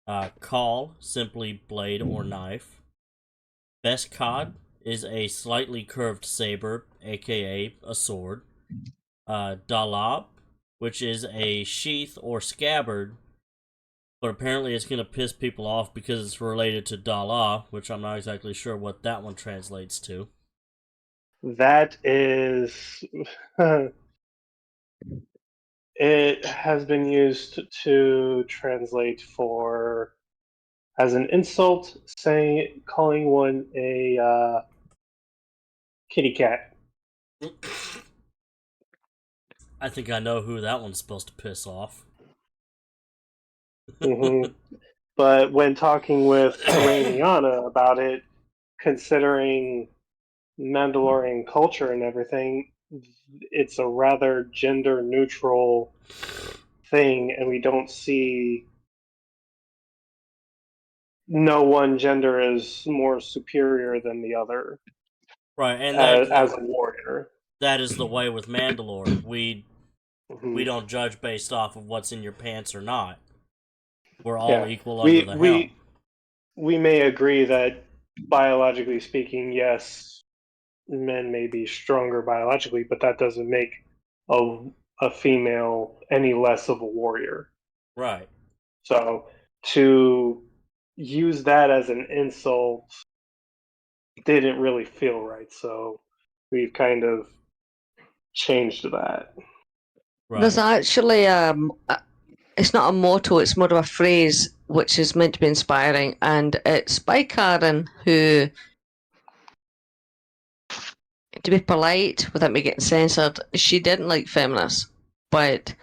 Kal, simply blade or knife. Beskad is a slightly curved saber, aka a sword. Dalab, which is a sheath or scabbard, but apparently it's going to piss people off because it's related to Dala, which I'm not exactly sure what that one translates to. That is, it has been used to translate for as an insult, calling one a kitty cat. I think I know who that one's supposed to piss off. Mm-hmm. But when talking with Rainiana about it, considering Mandalorian culture and everything, it's a rather gender neutral thing, and we don't see no one gender is more superior than the other. Right, and as a warrior. That is the way with Mandalore. We Mm-hmm. don't judge based off of what's in your pants or not. We're all equal under the helm. We may agree that biologically speaking, yes, men may be stronger biologically, but that doesn't make a female any less of a warrior. Right. So to use that as an insult didn't really feel right. So we've kind of changed that. Right. There's actually it's not a motto, it's more of a phrase which is meant to be inspiring, and it's by Karen, who, to be polite without me getting censored, she didn't like feminists, but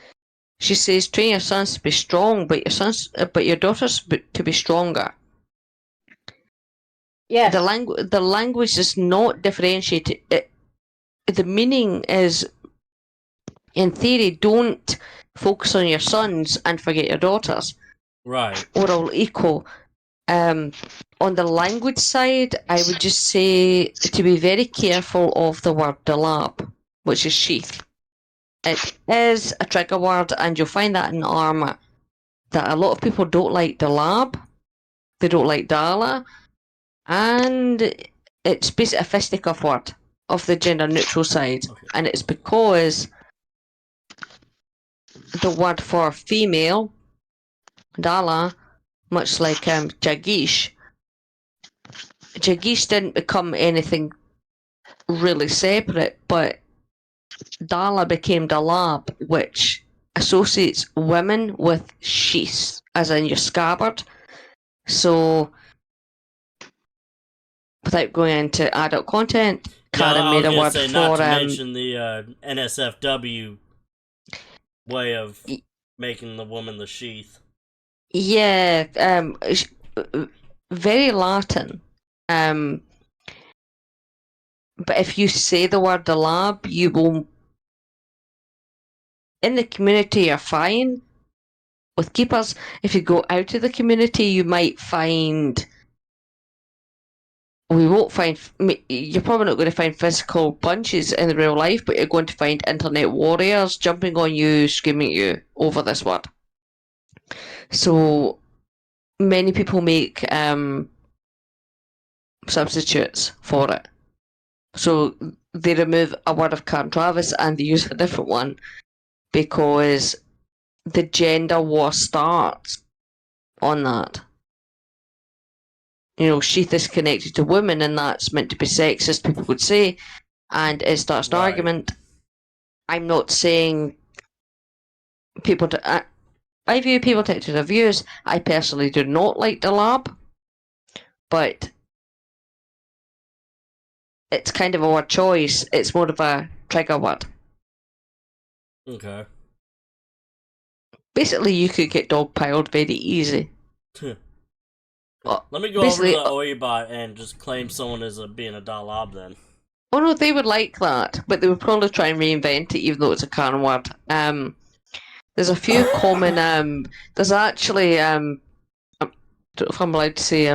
she says train your sons to be strong, but your daughters to be stronger. Yes. The language is not differentiated. The meaning is, in theory, don't focus on your sons and forget your daughters. Right. We're all equal. On the language side, I would just say to be very careful of the word dalab, which is sheath. It is a trigger word, and you'll find that in armour, that a lot of people don't like dalab, they don't like dala, and it's basically a fisticuff word of the gender neutral side, Okay. and it's because the word for female, dala, much like Jagish didn't become anything really separate, but Dala became Dalab, which associates women with sheaths, as in your scabbard. So, without going into adult content, Karen made a word for not to mention the NSFW way of making the woman the sheath. Yeah, very Latin. But if you say the word Dalab, you will. In the community, you're fine. With keepers, if you go out of the community, you might find. We won't find. You're probably not going to find physical bunches in real life, but you're going to find internet warriors jumping on you, screaming at you over this word. So many people make substitutes for it. So they remove a word of Karen Travis and they use a different one because the gender war starts on that. You know, sheath is connected to women and that's meant to be sexist, people would say, and it starts an argument. I'm not saying people to. I view people take to their views. I personally do not like the lab, but it's kind of a word choice. It's more of a trigger word. Okay. Basically, you could get dogpiled very easy. Let me go over to the Oibot and just claim someone as being a Dalab then. Oh no, they would like that, but they would probably try and reinvent it, even though it's a Karen word. There's a few common. There's actually. I don't know if I'm allowed to say.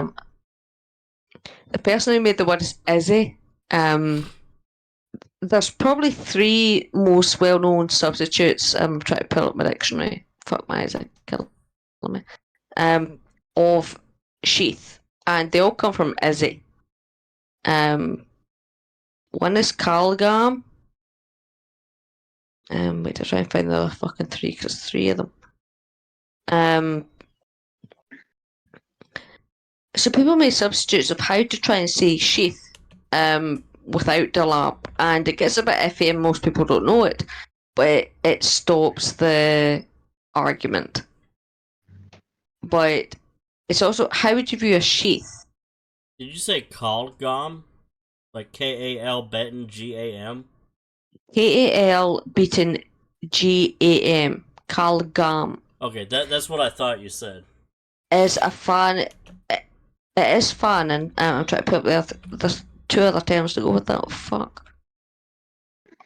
The person who made the word is Izzy. There's probably 3 most well-known substitutes. I'm trying to pull up my dictionary. Fuck my eyes, kill me. Of sheath, and they all come from Izzy. One is Calgam. Wait to try and find the other fucking 3 because there's 3 of them. So people make substitutes of how to try and say sheath without dalab, and it gets a bit iffy and most people don't know it, but it stops the argument. But it's also, how would you view a sheath? Did you say Kalgam? Like K-A-L beaten G-A-M? K-A-L beaten G-A-M. Kalgam. Okay, that's what I thought you said. Is a fan. It is fan, and I'm trying to put up there's 2 other terms to go with that. Oh, fuck.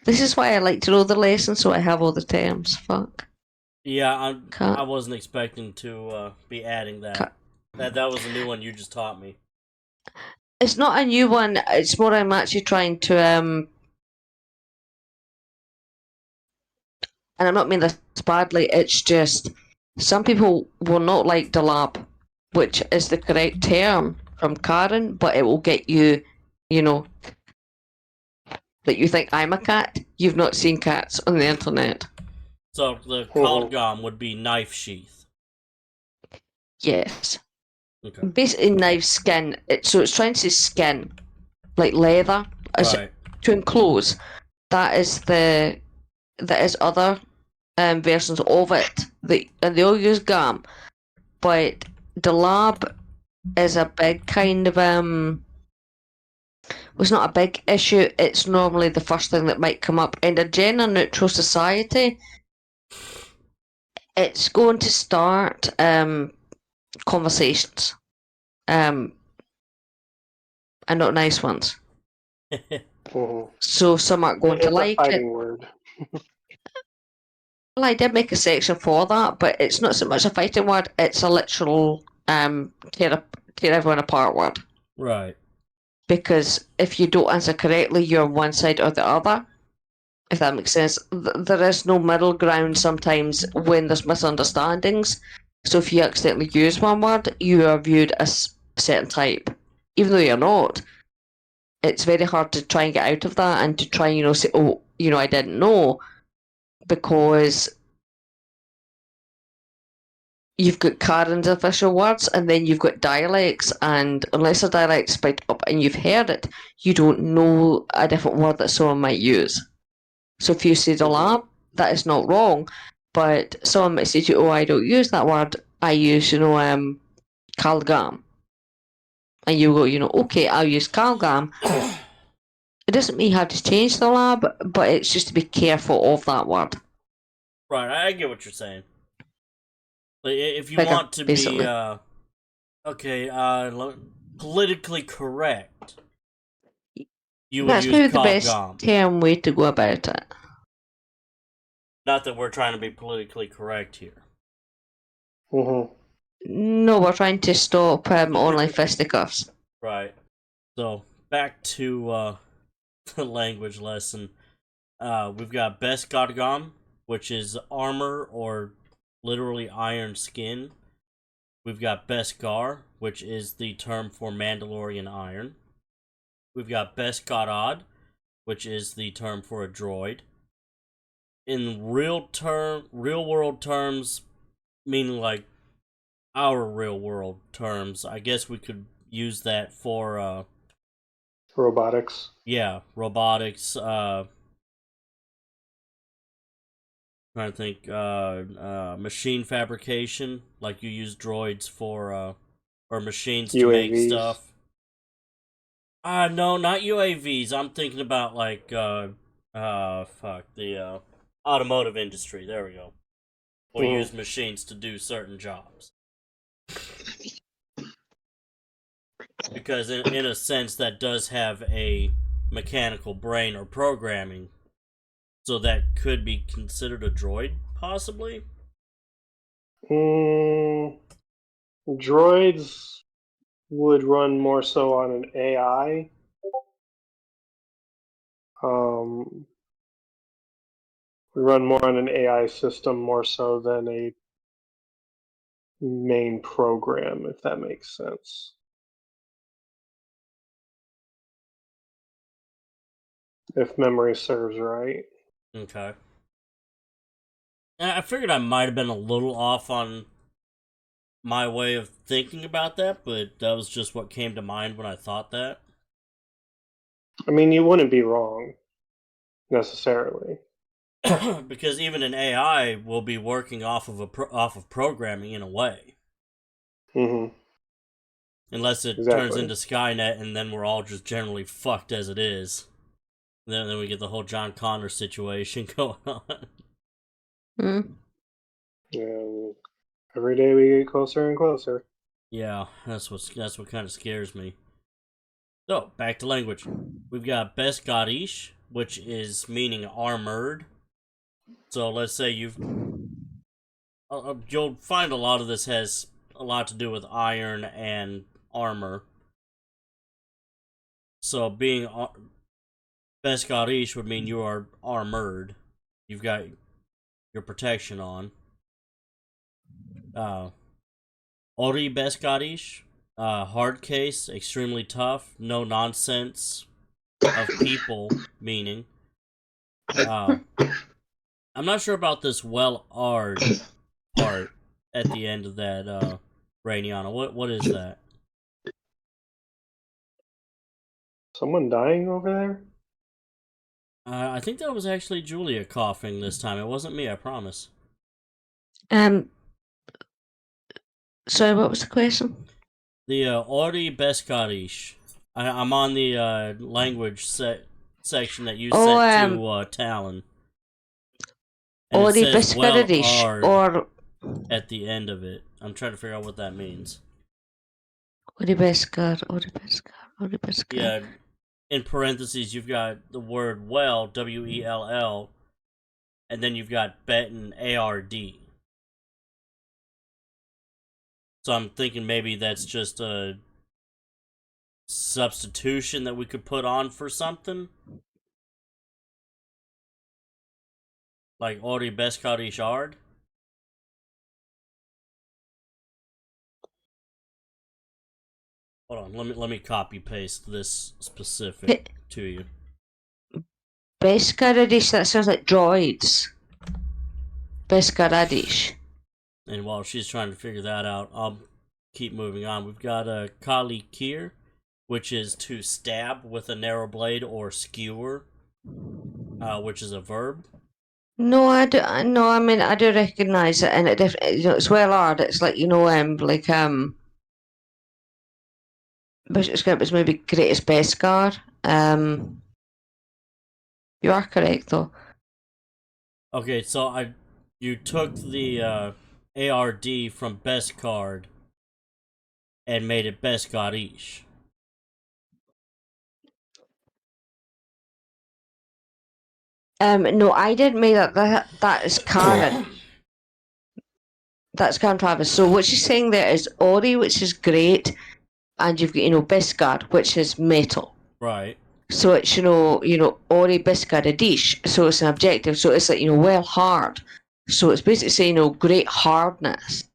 This is why I like to know the lesson, so I have all the terms. Fuck. Yeah, I wasn't expecting to be adding that. That was a new one you just taught me. It's not a new one. It's more I'm actually trying to and I'm not meaning this badly. It's just some people will not like dalab, which is the correct term from Karen, but it will get you, that you think I'm a cat. You've not seen cats on the internet. So the Kalgam would be knife sheath. Yes. Okay. Basically, knife skin. So it's trying to say skin, like leather, Right. to enclose. That is other versions of it. And they all use gam, but the lab is a big kind of it's not a big issue. It's normally the first thing that might come up in a gender neutral society. It's going to start conversations, and not nice ones. So some aren't going to like it. Word. Well, I did make a section for that, but it's not so much a fighting word. It's a literal tear everyone apart word. Right. Because if you don't answer correctly, you're one side or the other. If that makes sense. There is no middle ground sometimes when there's misunderstandings. So if you accidentally use one word, you are viewed as a certain type. Even though you're not. It's very hard to try and get out of that and to try, say, oh, I didn't know. Because you've got Karen's official words and then you've got dialects, and unless a dialect's picked up and you've heard it, you don't know a different word that someone might use. So if you say the lab, that is not wrong, but someone might say to you, oh, I don't use that word, I use, Calgam. And you go, okay, I'll use Calgam. It doesn't mean you have to change the lab, but it's just to be careful of that word. Right, I get what you're saying. Like, if you Like want to basically. be, politically correct, you would That's use maybe the best Calgam. term way to go about it. Not that we're trying to be politically correct here. Mm-hmm. No, we're trying to stop online fisticuffs. Right. So, back to the language lesson. We've got Beskadgam, which is armor or literally iron skin. We've got Beskar, which is the term for Mandalorian iron. We've got Beskadad, which is the term for a droid. In real world terms, meaning like our real world terms, I guess we could use that for Robotics. robotics, trying to think, machine fabrication, like you use droids for or machines to make UAVs. stuff. No, not UAVs. I'm thinking about like the automotive industry. There we go. We use machines to do certain jobs. Because in a sense, that does have a mechanical brain or programming. So that could be considered a droid, possibly? Droids would run more so on an AI. We run more on an AI system more so than a main program, if that makes sense. If memory serves right. Okay. I figured I might have been a little off on my way of thinking about that, but that was just what came to mind when I thought that. I mean, you wouldn't be wrong, necessarily. Because even an AI will be working off of programming in a way. Mm-hmm. Unless it turns into Skynet and then we're all just generally fucked as it is. Then we get the whole John Connor situation going on. Yeah, every day we get closer and closer. Yeah, that's what kind of scares me. So, back to language. We've got Beskadish, which is meaning armored. So let's say you'll find a lot of this has a lot to do with iron and armor. So being Beskadish would mean you are armored. You've got your protection on. Ori Beskadish, hard case, extremely tough, no nonsense of people, meaning. I'm not sure about this well-ard part at the end of that, Rainiana. What is that? Someone dying over there? I think that was actually Julia coughing this time. It wasn't me, I promise. Sorry, what was the question? The Ori Beskadish. I'm on the language section that you sent to Talon. And Ori it says Beskadish, or at the end of it. I'm trying to figure out what that means. Ori Beskar. Yeah, in parentheses, you've got the word well, W-E-L-L, and then you've got bet and A-R-D. So I'm thinking maybe that's just a substitution that we could put on for something. Like Ori Beskar Shard. Hold on, let me copy paste this specific to you. Beskaradish, that sounds like droids. Beskaradish. And while she's trying to figure that out, I'll keep moving on. We've got a Kali Kir, which is to stab with a narrow blade or skewer, which is a verb. No, I do. No, I mean I do recognise it, and it's well hard. It's like Bishop Script is maybe greatest Beskar. You are correct though. Okay, so you took the ARD from Beskard and made it Beskarish. No, I didn't make that. That is Karen. That's Karen Travis. So what she's saying there is Ori, which is great, and you've got Beskar, which is metal. Right. So it's Ori Beskar Adish. So it's an objective. So it's like well hard. So it's basically saying great hardness.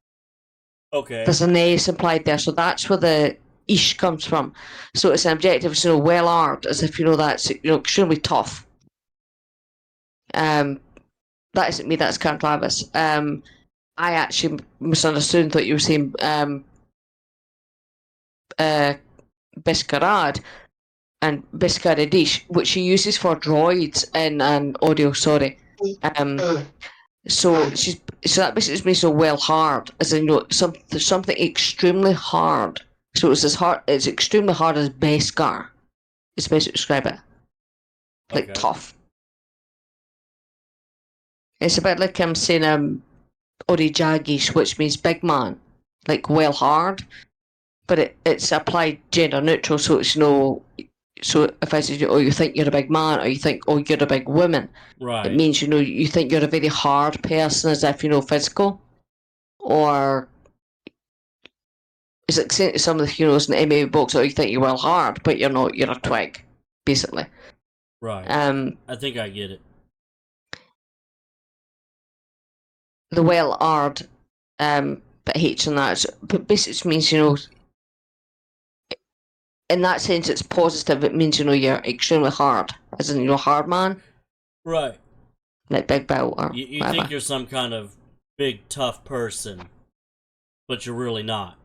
Okay. There's an S implied there, so that's where the ish comes from. So it's an objective, so well hard, as if that's extremely tough. That isn't me. That's Karen Travis. I actually misunderstood and thought you were saying Biscarad and Biscaradish, which she uses for droids in an audio. Sorry. So that basically means well hard, as in something extremely hard. So it's as hard. It's extremely hard as Beskar. It's best to describe it. Like tough. It's a bit like I'm saying Orijagish, which means big man, like well hard, but it's applied gender neutral, so it's so if I say, you think you're a big man, or you think, you're a big woman, right, it means, you think you're a very hard person, as if, physical, or it's like saying to some of the heroes in the MMA box, you think you're well hard, but you're not, you're a twig, basically. Right. I think I get it. The well hard, but H and that, but basically means, in that sense, it's positive. It means, you're extremely hard, as in, hard man. Right. Like Big Bill or you think you're some kind of big, tough person, but you're really not.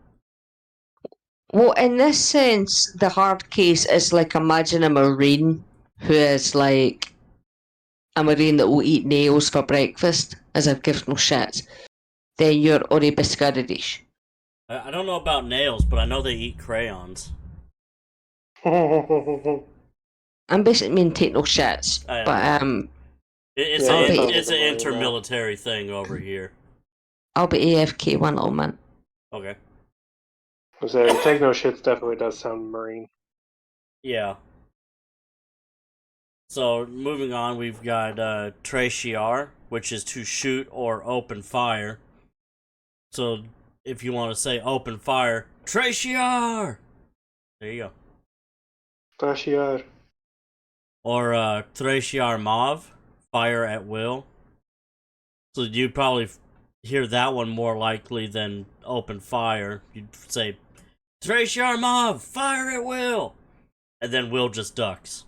Well, in this sense, the hard case is like, imagine a Marine who is like a Marine that will eat nails for breakfast, as if gives no shits. Then you're Ori Biscaradish. I don't know about nails, but I know they eat crayons. I'm basically mean take no shits, but it's an intermilitary thing over here. I'll be AFK one little minute. Okay. So take no shits definitely does sound Marine. Yeah. So moving on, we've got Traciar, which is to shoot or open fire. So if you want to say open fire, Traciar. There you go. Traciar. Or Traciar Mav, fire at will. So you'd probably hear that one more likely than open fire. You'd say Traciar Mav, fire at will, and then Will just ducks.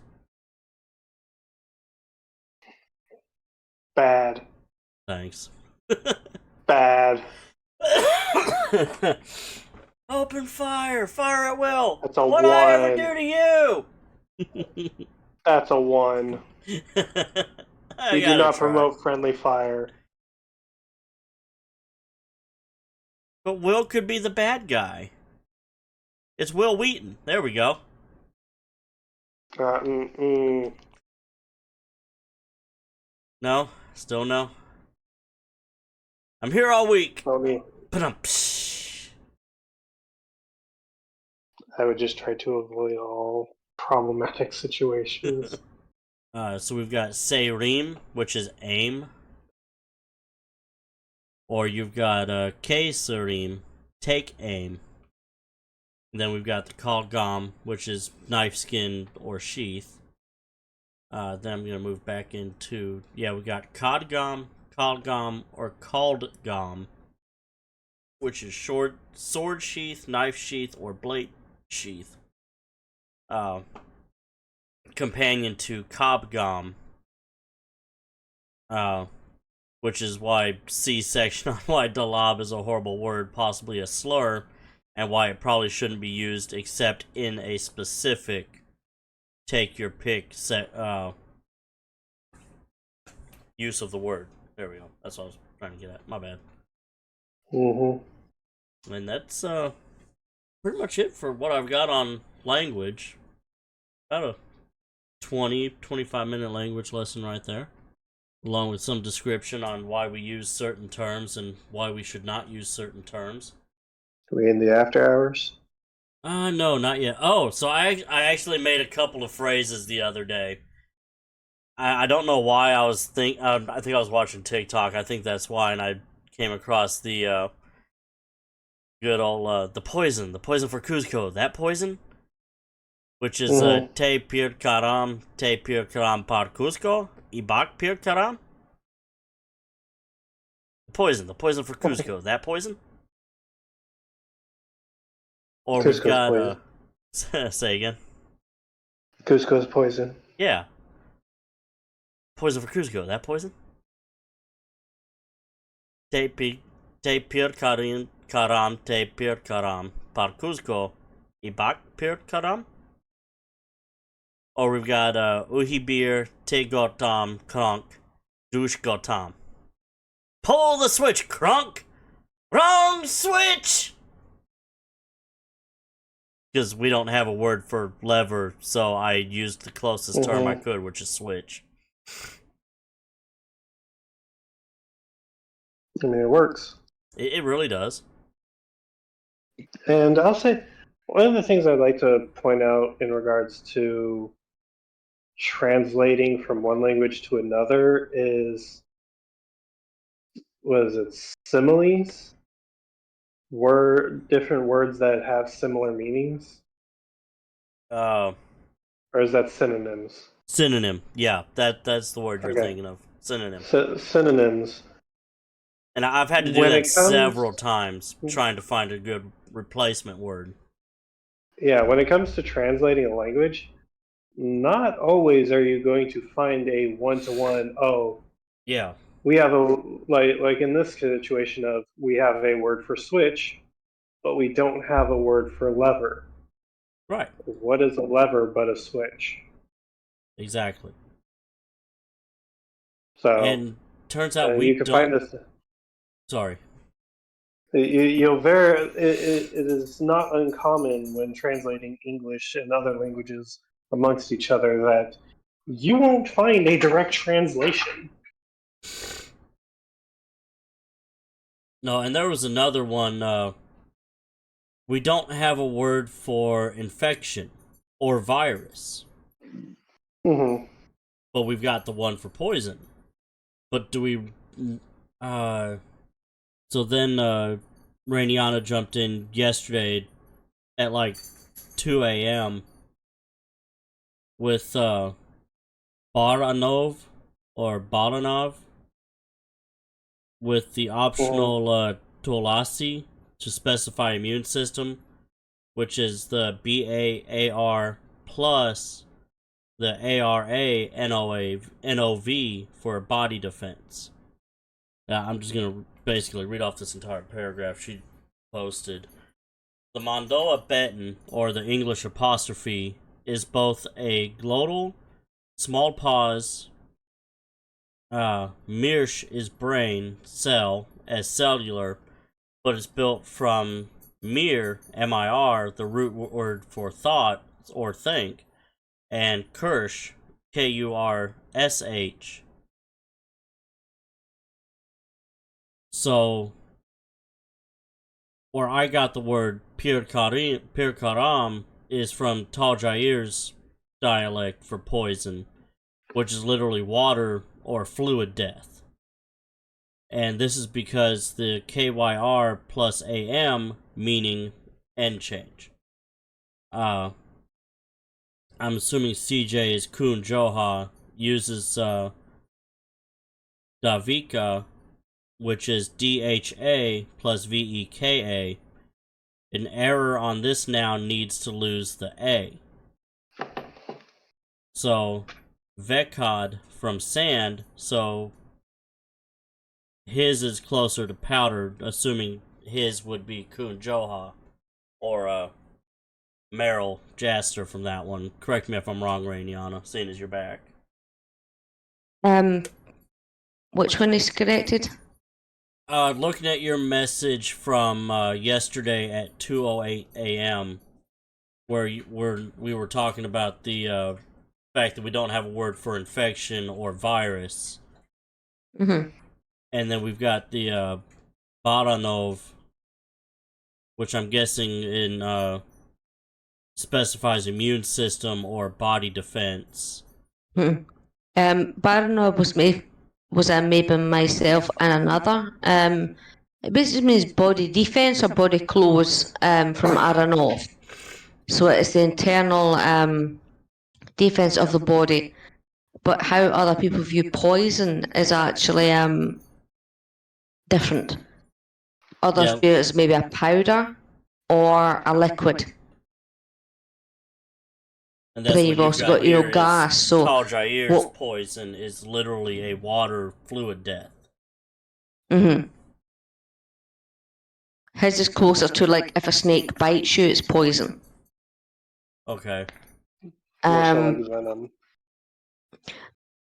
Bad. Thanks. Bad. Open fire! Fire at will! That's a what one. did I ever do to you? That's a 1. We do not promote friendly fire. But Will could be the bad guy. It's Will Wheaton. There we go. No? Still no? I'm here all week. I would just try to avoid all problematic situations. So we've got Seirim, which is aim. Or you've got K-Serim, take aim. And then we've got the Kalgam, which is knife skin or sheath. Then I'm going to move back into, we got Kadgam, Kalgam, or Kaldgam, which is short sword sheath, knife sheath, or blade sheath. Companion to Kabgam, which is why C-section on why Dalab is a horrible word, possibly a slur, and why it probably shouldn't be used except in a specific take your pick use of the word. There we go. That's what I was trying to get at. My bad. Mm-hmm. And that's pretty much it for what I've got on language. About a 20-25 minute language lesson right there, along with some description on why we use certain terms and why we should not use certain terms. Are we in the after hours? No, not yet. Oh, so I actually made a couple of phrases the other day. I don't know why I think I was watching TikTok. I think that's why, and I came across the good old the poison for Cusco. That poison, which is te pir karam par Cusco, ibak pir karam. The poison for Cusco. That poison. Or Cusco's we've got poison. say again. Cusco's poison. Yeah. Poison for Cusco. That poison. Te pir karam te pir karam par Cusco, ibak pir karam. Or we've got Uhibir te gotam kronk douche gotam. Pull the switch, Kronk! Wrong switch! Because we don't have a word for lever, so I used the closest term I could, which is switch. I mean, it works. It really does. And I'll say, one of the things I'd like to point out in regards to translating from one language to another is, what is it, similes? Different words that have similar meanings? Or is that synonyms? Synonym. Yeah, that's the word you're Okay. thinking of. Synonym. Synonyms. And I've had to do When that it comes- several times, trying to find a good replacement word. Yeah, when it comes to translating a language, not always are you going to find a one-to-one, Yeah. we have a, like in this situation of, we have a word for switch, but we don't have a word for lever. Right. What is a lever but a switch? Exactly. So, And turns out we you can don't... find this. Sorry. It is not uncommon when translating English and other languages amongst each other that you won't find a direct translation. No, and there was another one. We don't have a word for infection or virus, Mm-hmm. but we've got the one for poison. But do we... So then Rainiana jumped in yesterday at like 2 a.m. with Baranov or Baranov with the optional Tolasi to specify immune system, which is the BAAR plus the ARA NOV for body defense. I'm just going to basically read off this entire paragraph she posted. The Mondoa Beton, or the English apostrophe, is both a glottal, small pause, Mirsch is brain, cell, as cellular, but it's built from mir, M-I-R, the root word for thought or think, and Kirsch, K-U-R-S-H. So, where I got the word Pir Karam is from Tal Jair's dialect for poison, which is literally water or fluid death. And this is because the KYR plus AM meaning end change. I'm assuming CJ's Kun Joha uses Davika, which is DHA plus VEKA. An error on this noun needs to lose the A. So, Vekad from sand, so his is closer to powder, assuming his would be Kun Joha, or Meryl Jaster from that one. Correct me if I'm wrong, Rainiana, seeing as you're back. Which one is corrected? Looking at your message from yesterday at 2:08 a.m., where we were talking about the fact that we don't have a word for infection or virus. Mm-hmm. And then we've got the Baranov, which I'm guessing specifies immune system or body defense. Baranov was made by myself and another. It basically means body defense or body clothes from Aranov. So it's the internal defense of the body. But how other people view poison is actually different. Others view it as maybe a powder or a liquid. And that's then what you've also got gas. So Tal Jair's poison is literally a water fluid death. Mm-hmm. His is closer to like if a snake bites you, it's poison. Okay. Venom.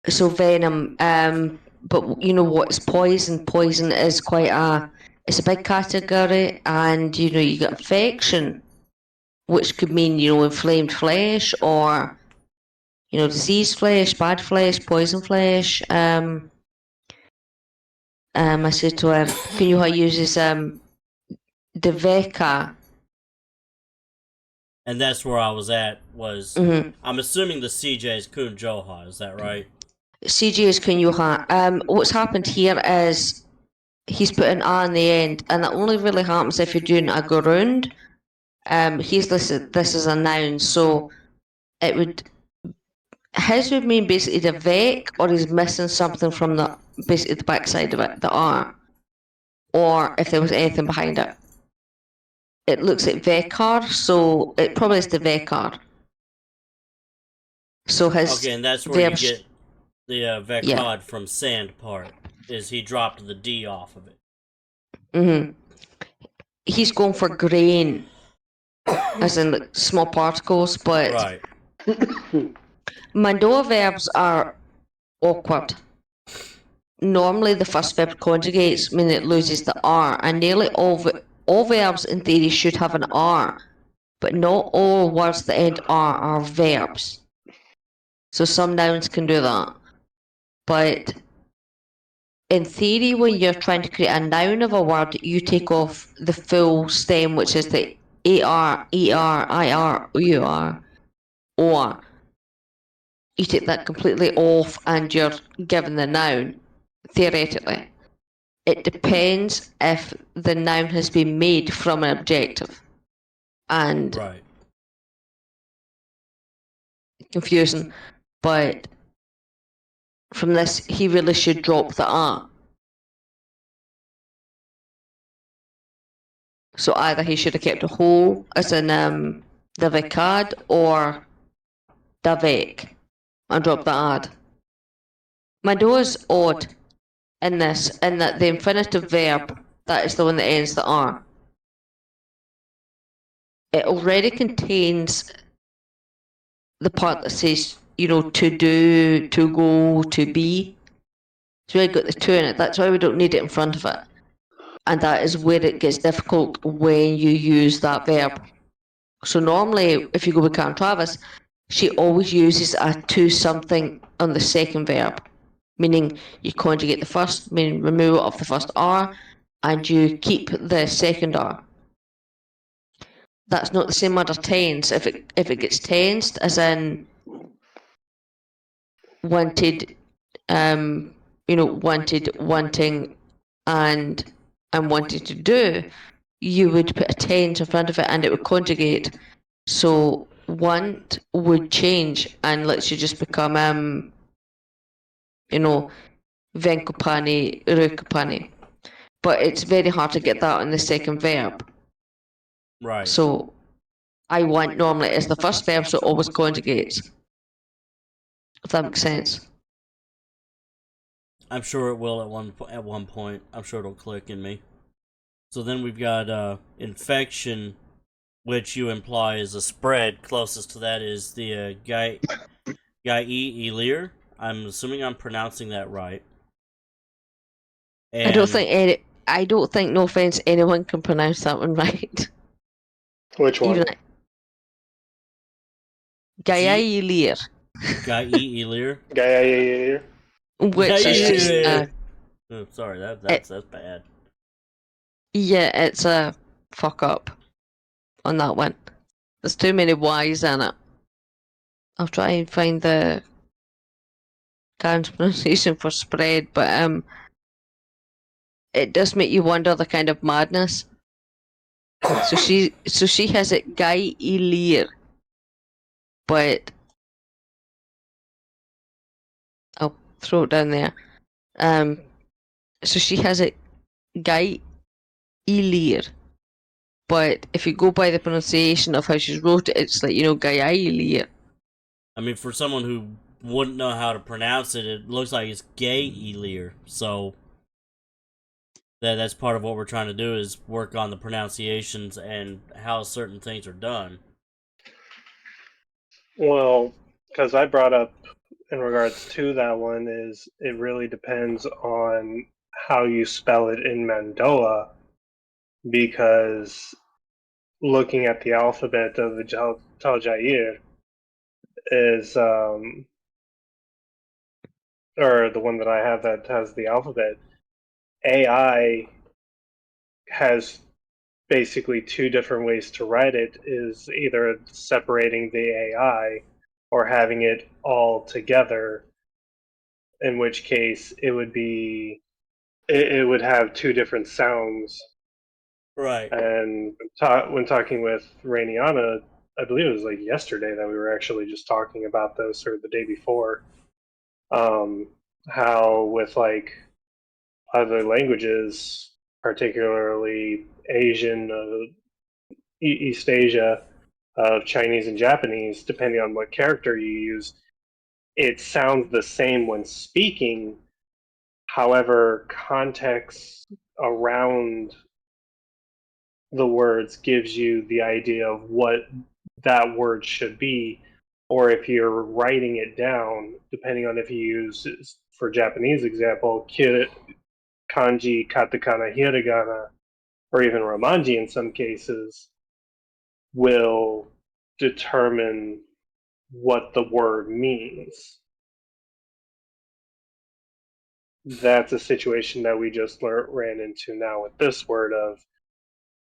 So venom. But you know what's poison? Poison is it's a big category, and you know you got infection, which could mean inflamed flesh or diseased flesh, bad flesh, poison flesh. I said to him, Kunyuha uses Deveka. And that's where I was at, I'm assuming the CJ is Kun Joha, is that right? CJ is Kunyuha. What's happened here is he's put an A on the end, and that only really happens if you're doing a go round. He's listed this as a noun, so his would mean basically the vec, or he's missing something from basically the backside of it, the R, or if there was anything behind it. It looks like Vekar, so it probably is the Vekar. So and that's where you get the Vekad from sand part, is he dropped the D off of it. Mm-hmm. He's going for grain, as in like small particles, but right. Mandoa verbs are awkward. Normally the first verb conjugates, meaning it loses the R, and nearly all verbs in theory should have an R, but not all words that end R are verbs. So some nouns can do that. But in theory, when you're trying to create a noun of a word, you take off the full stem, which is the AR, ER, IR, UR, or. You take that completely off and you're given the noun, theoretically. It depends if the noun has been made from an adjective. And right. Confusing, but from this, he really should drop the A. So either he should have kept a whole, as in the Vekad, or Davek, and drop the ad. Mado is odd in this, in that the infinitive verb, that is the one that ends the R. It already contains the part that says, to do, to go, to be. It's really got the to in it. That's why we don't need it in front of it. And that is where it gets difficult when you use that verb. So normally, if you go with Karen Travis, she always uses a to something on the second verb, meaning you conjugate the first, meaning removal of the first R, and you keep the second R. That's not the same under tense. If it gets tensed, as in wanted, wanted, wanting, and wanting to do, you would put a tent in front of it and it would conjugate. So want would change and lets you just become, Venkopani, Rukopani. But it's very hard to get that on the second verb. Right. So I want normally is the first verb, so it always conjugates. If that makes sense. I'm sure it will at one point. I'm sure it'll click in me. So then we've got infection, which you imply is a spread. Closest to that is the Gai Elir. I'm assuming I'm pronouncing that right. And I don't think, no offense, anyone can pronounce that one right. Which one? Even Gai Elir. Gai Elir. Gaia. Which is just oh, sorry, that's bad. yeah, it's a fuck up on that one. There's too many Y's in it. I'll try and find the current pronunciation for spread, but it does make you wonder the kind of madness. So she has it Gai Elir, but I'll throw it down there. So she has it Gai Elir, but if you go by the pronunciation of how she's wrote it, it's like Gai Elir. I mean, for someone who wouldn't know how to pronounce it, it looks like it's Gay Elir. So that's part of what we're trying to do is work on the pronunciations and how certain things are done. Well, because I brought up in regards to that one is it really depends on how you spell it in Mandoa, because looking at the alphabet of the Tal Jair is or the one that I have that has the alphabet, AI has basically two different ways to write it, is either separating the AI or having it all together, in which case it would have two different sounds. Right. And when talking with Rainiana, I believe it was like yesterday that we were actually just talking about this, or the day before, how with like other languages, particularly Asian, East Asia, Chinese and Japanese, depending on what character you use, it sounds the same when speaking. However, context around the words gives you the idea of what that word should be, or if you're writing it down, depending on if you use, for Japanese example, kanji, katakana, hiragana, or even romanji in some cases, will determine what the word means. That's a situation that we just ran into now with this word of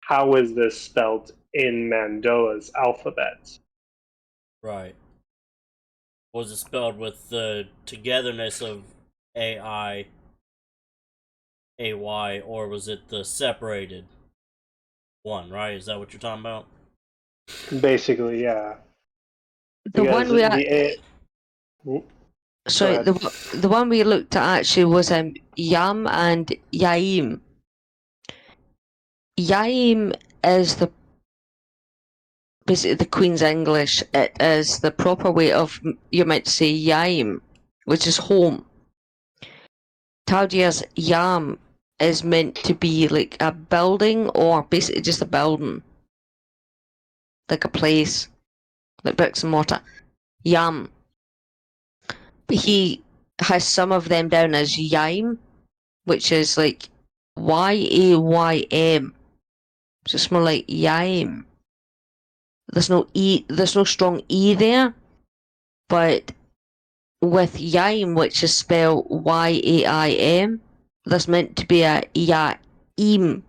how is this spelled in Mandoa's alphabet? Right. Was it spelled with the togetherness of AI, AY, or was it the separated one, right? Is that what you're talking about? Basically, yeah. The one the one we looked at actually was Yam and Yaim. Yaim is basically the Queen's English. It is the proper way of, you might say, Yaim, which is home. Taudia's Yam is meant to be like a building, or basically just a building, like a place, like bricks and mortar. Yam. But he has some of them down as Yaim, which is like Yaym. So it's more like Yaim. There's no strong E there, but with Yaim, which is spelled Yaim, there's meant to be a Yaim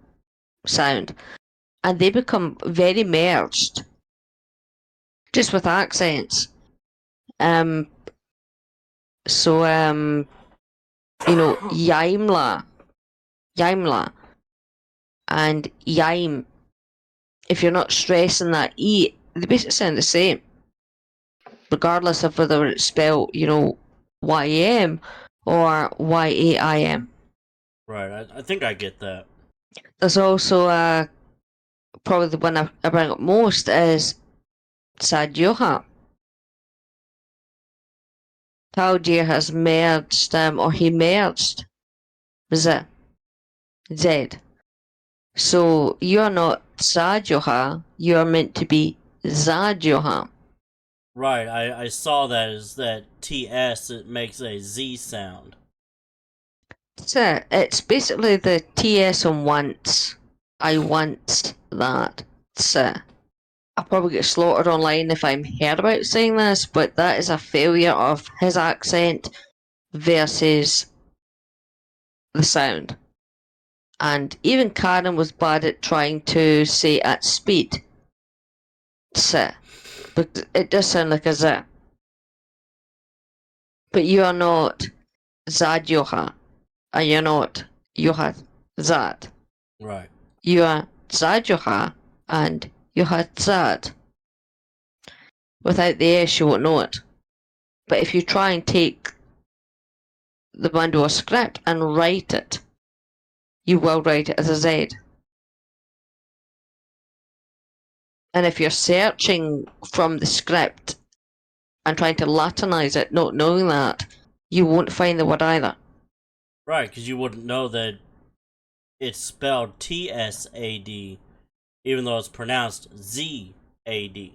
sound. And they become very merged, just with accents. Yaimla, Yaimla. And Yaim, if you're not stressing that E, they basically sound the same. Regardless of whether it's spelled, YAM or YAIM. Right, I think I get that. There's also probably the one I bring up most is Sadyoha. Taldir has merged, or he merged Z. So you're not Sadyoha, you're meant to be Zadyoha. Right, I saw that as that TS, it makes a Z sound. So it's basically the TS on once. I want that. So I'll probably get slaughtered online if I'm heard about saying this, but that is a failure of his accent versus the sound. And even Karen was bad at trying to say at speed. So, but it does sound like a Z. But you are not Zad Yoha, and you're not Yoha Zad. Right. You are Zad Yoha, and Yoha Zad. Without the S, you won't know it. But if you try and take the Mandoa script and write it, you will write it as a Z. And if you're searching from the script and trying to Latinize it, not knowing that, you won't find the word either. Right, because you wouldn't know that it's spelled TSAD, even though it's pronounced ZAD.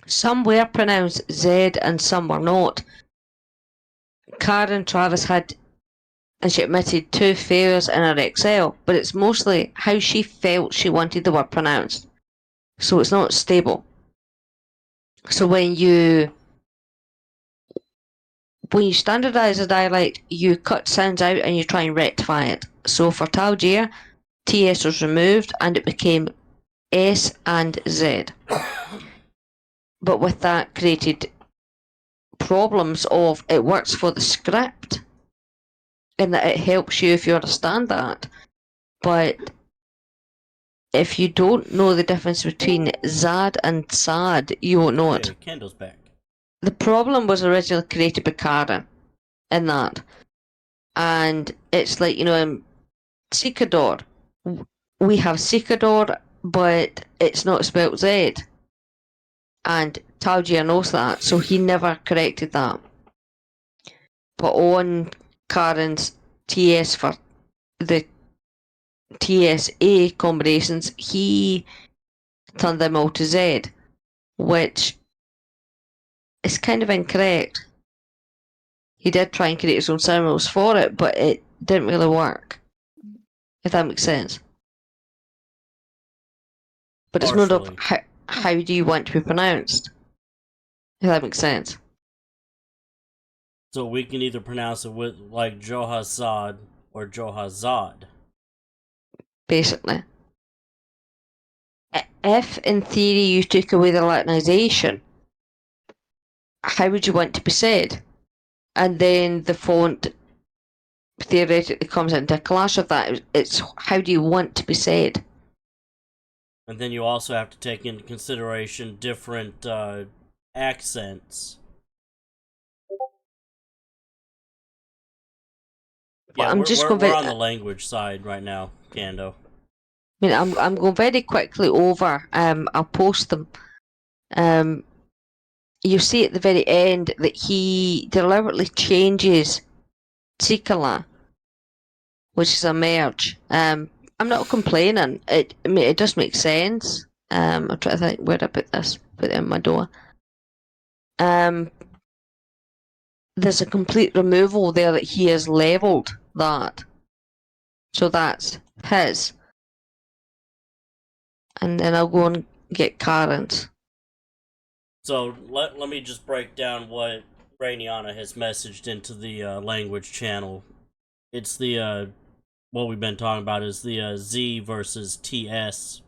Some were pronounced Z and some were not. Karen Travis had, and she admitted, 2 failures in her Excel, but it's mostly how she felt she wanted the word pronounced. So it's not stable. So when you standardise a dialect, you cut sounds out and you try and rectify it. So for Talgier, TS was removed and it became S and Z. But with that created problems of it works for the script in that it helps you if you understand that. But if you don't know the difference between Zad and Sad, you won't know it. Okay, Kendall's back. The problem was originally created by Karen in that. And it's like, Sikador. We have Sikador, but it's not spelt Z. And Talgier knows that, so he never corrected that. But on Karen's TS for the TSA combinations, he turned them all to Z, which is kind of incorrect. He did try and create his own sound rules for it, but it didn't really work. If that makes sense. But it's more of how do you want to be pronounced? If that makes sense. So we can either pronounce it with like Johazad or Johazad. Basically. If in theory you took away the Latinization, how would you want to be said? And then the font theoretically comes into a clash of that. It's how do you want to be said? And then you also have to take into consideration different accents. Yeah, we're on the language side right now, Kando. I mean, I'm going very quickly over. I'll post them. You see at the very end that he deliberately changes Tikala, which is a merge. I'm not complaining. It does make sense. I'm trying to think where I put this. Put it in my door. There's a complete removal there that he has labelled that. So that's his. And then I'll go and get Karen's. So let me just break down what Rainiana has messaged into the language channel. It's the what we've been talking about is the Z versus TS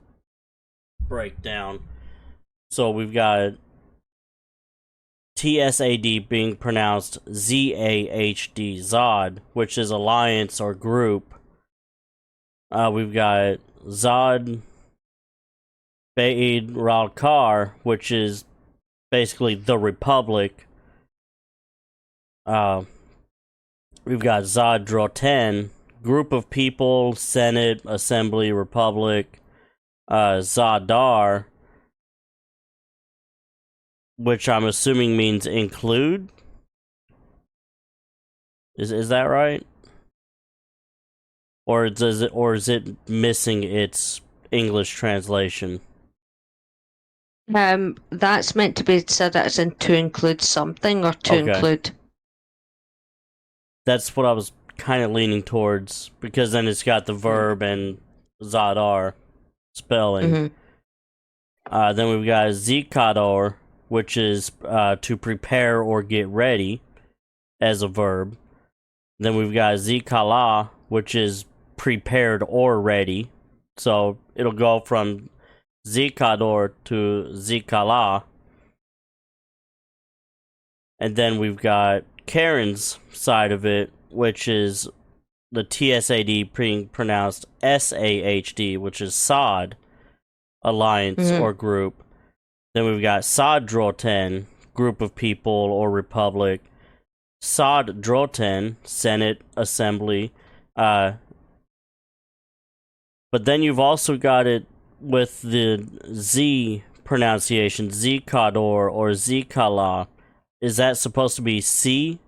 breakdown. So we've got TSAD being pronounced ZAHD, Zod, which is alliance or group. We've got Zod Ba'id Ralkar, which is basically the Republic. We've got Zod Droten, group of people, Senate, Assembly, Republic. Zadar, which I'm assuming means include. Is that right? Or is it missing its English translation? That's meant to be said as in to include something or to Okay. include. That's what I was kind of leaning towards, because then it's got the verb and Zadar spelling. Mhm. Then we've got Zikador, which is to prepare or get ready as a verb. Then we've got Zikala, which is prepared or ready. So it'll go from Zikador to Zikala. And then we've got Karen's side of it, which is the TSAD being pronounced SAHD, which is Sod, alliance or group. Then we've got Sod Droten, group of people or republic. Sod Droten, Senate, Assembly. But then you've also got it with the Z pronunciation, Zikador or Zikala. Is that supposed to be Zikador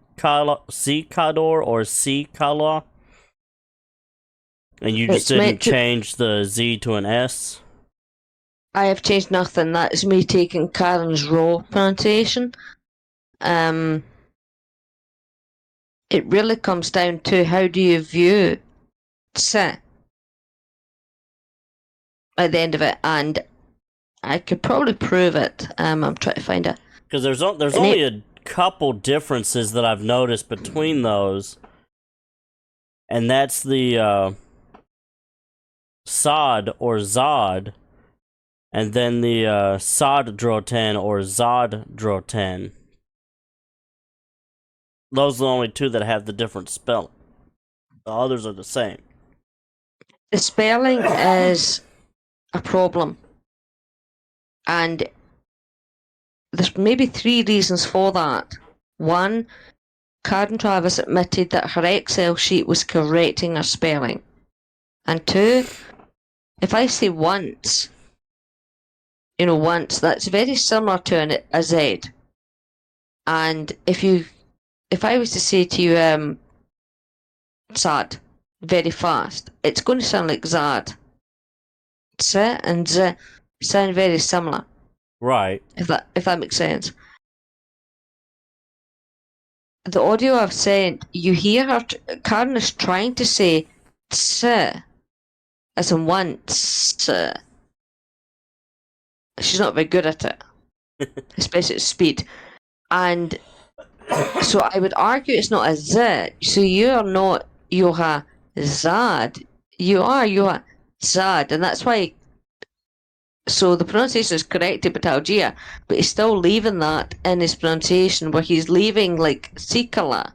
or Zikala? And you just didn't change the Z to an S? I have changed nothing. That is me taking Karen's raw pronunciation. It really comes down to how do you view "se" at the end of it, and I could probably prove it. I'm trying to find it. Because there's only a couple differences that I've noticed between those, and that's the Sod or Zod, and then the Sod Droten or Zod Droten. Those are the only two that have the different spelling. The others are the same. The spelling is a problem, and there's maybe 3 reasons for that. 1, Karen Travis admitted that her Excel sheet was correcting her spelling. And 2, if I say once, once, that's very similar to a Z. And if I was to say to you, Sad, very fast, it's going to sound like Zad. Z and Z sound very similar. Right. If that makes sense. The audio I've sent, you hear her. Karen is trying to say "ts" as in once. She's not very good at it, especially at speed. And so I would argue it's not a Z. So you are not Yoha Zad. You are Yoha Zad, and that's why. So the pronunciation is corrected by Talgia, but he's still leaving that in his pronunciation, where he's leaving like Sikala,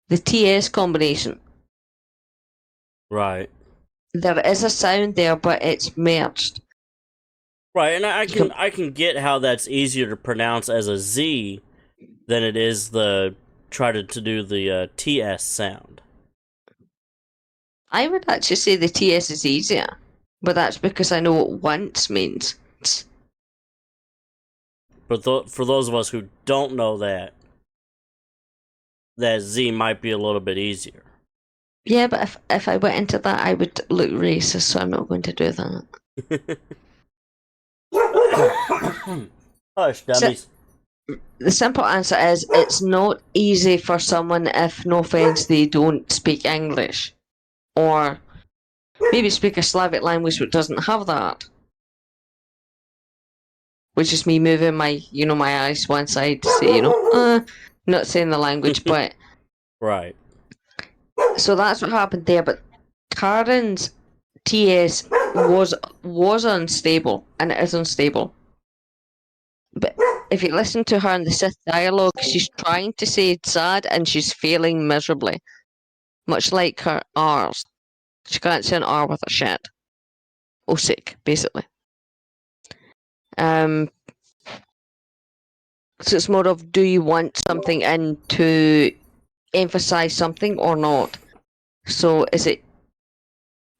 the TS combination. Right. There is a sound there, but it's merged. Right, and I can get how that's easier to pronounce as a Z than it is try to do the TS sound. I would actually say the TS is easier, but that's because I know what once means. But for those of us who don't know that Z might be a little bit easier. Yeah, but if I went into that, I would look racist, so I'm not going to do that. Hush, dummies. The simple answer is it's not easy for someone if, no offense, they don't speak English. Or maybe speak a Slavic language which doesn't have that. Which is me moving my eyes one side to say, not saying the language, but... Right. So that's what happened there, but Karen's TS was unstable, and it is unstable. But if you listen to her in the Sith dialogue, she's trying to say sad and she's failing miserably. Much like her R's. She can't say an R with a shit. Or sick, basically. So it's more of, do you want something in to emphasize something or not? So is it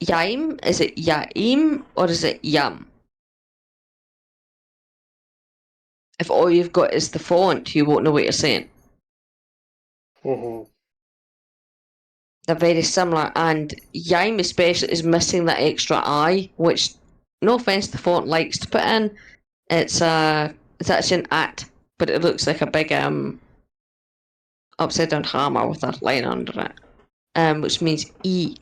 Yaim? Is it Yaim? Or is it Yam? If all you've got is the font, you won't know what you're saying. Mm-hmm. They're very similar, and Yaim especially is missing that extra I, which, no offense, the font likes to put in. It's actually an at, but it looks like a big upside down hammer with a line under it, which means E.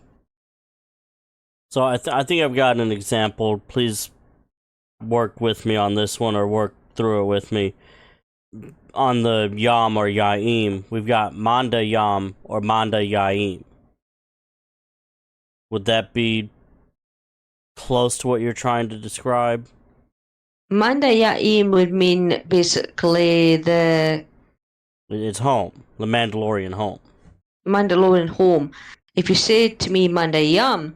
So I think I've got an example. Please work with me on this one, or work through it with me. On the Yam or Yaim, we've got Manda Yam or Manda Yaim. Would that be close to what you're trying to describe? Manda Yaim would mean basically the It's home. The Mandalorian home. Mandalorian home. If you say to me Manda Yam,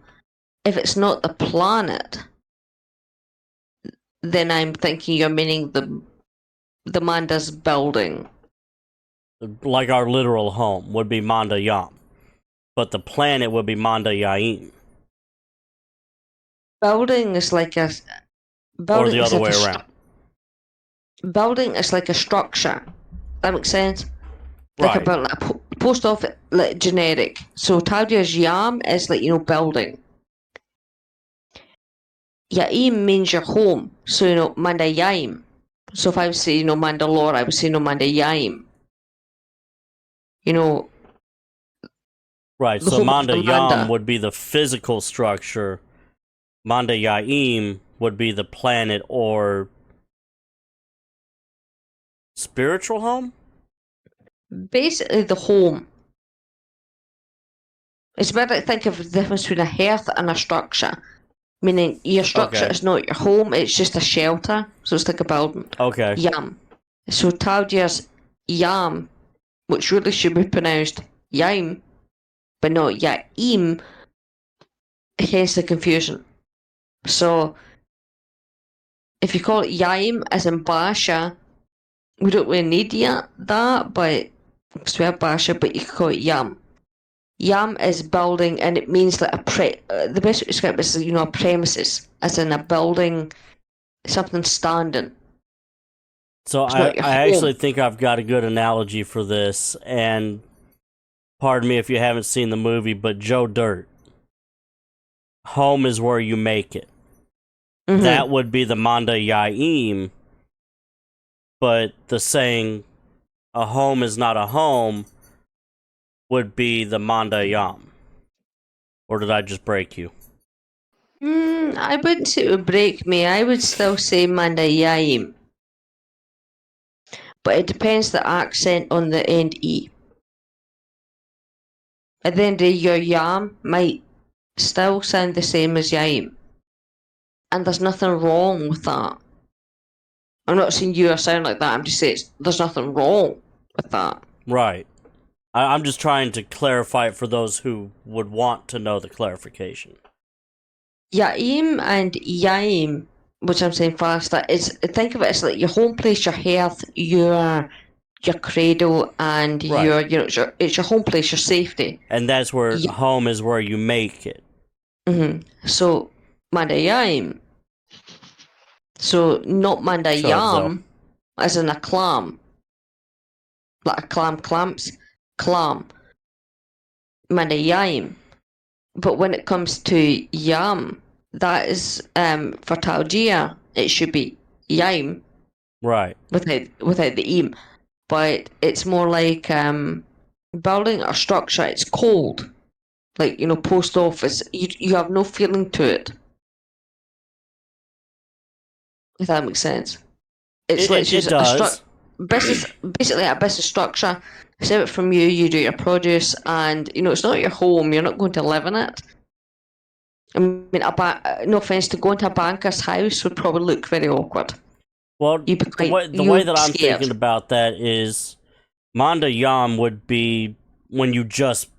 if it's not the planet, then I'm thinking you're meaning the Manda's building. Like our literal home would be Manda Yam. But the planet would be Manda Yaim. Building is like a... Or the other way around. Building is like a structure. That makes sense? Like Right. a building, a post office, like generic. So Taudia's Yam is like, building. Yaim means your home. So, Manda Yaim. So if I would say, Mandalore, I would say, Manda Yaim. Right, the so home of Manda the Yam Manda. would be the physical structure. Manda Yaim would be the planet or spiritual home? Basically the home. It's better to think of the difference between a hearth and a structure. Meaning your structure Okay. is not your home, it's just a shelter. So it's like a building. Okay. Yam. So Taudia's Yam, which really should be pronounced Yaim, but not Yaim, hence the confusion. So if you call it Yaim as in Basha, we don't really need that, but because we have Basha, but you can call it Yam. Yam is building, and it means like the best way to describe it is, a premises, as in a building, something standing. So It's I not your actually home. think I've got a good analogy for this, and pardon me if you haven't seen the movie, but Joe Dirt. Home is where you make it. Mhm. That would be the Manda Yaim, but the saying, a home is not a home, would be the Manda Yam. Or did I just break you? I wouldn't say it would break me. I would still say Manda Yaim. But it depends the accent on the end E. At the end of the day, your Yam might still sound the same as Yaim. And there's nothing wrong with that. I'm not saying you sound like that, I'm just saying there's nothing wrong with that. Right. I'm just trying to clarify it for those who would want to know the clarification. Yaim and Yaim, which I'm saying faster, is, think of it as like your home place, your hearth, your cradle, and Right. it's your home place, your safety. And that's where Yeah. home is where you make it. So Manda Yaim. So not Manda Sure, Yam, as in a clam. Like a clam clamps. Clam. Manda Yaim. But when it comes to Yam, that is for Taugia, it should be Yaim Right. without the Eam. But it's more like building or structure, it's cold. Like, post office, you have no feeling to it. If that makes sense. It's It does. basically a business structure. Separate from you, you do your produce, and it's not your home. You're not going to live in it. I mean, no offense, to go into a banker's house would probably look very awkward. Well, You'd be quite, the way that I'm scared. thinking about that is Manda Yam would be when you just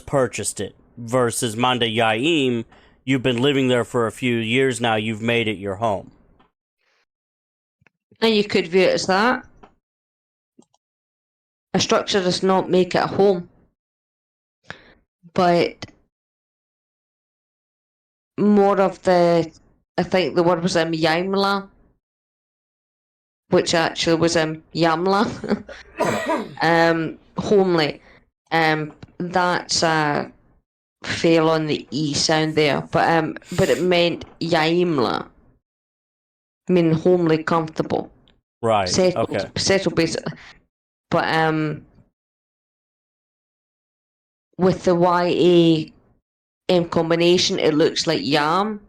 purchased it, versus Manda Yaim, you've been living there for a few years now, you've made it your home. And you could view it as that. A structure does not make it a home. But more of the, I think the word was Yamla, which actually was Yamla, homely. That's fail on the E sound there, but it meant Yaimla, meaning homely, comfortable, Right. settled, Okay. settled basically. But with the YA combination, it looks like Yam,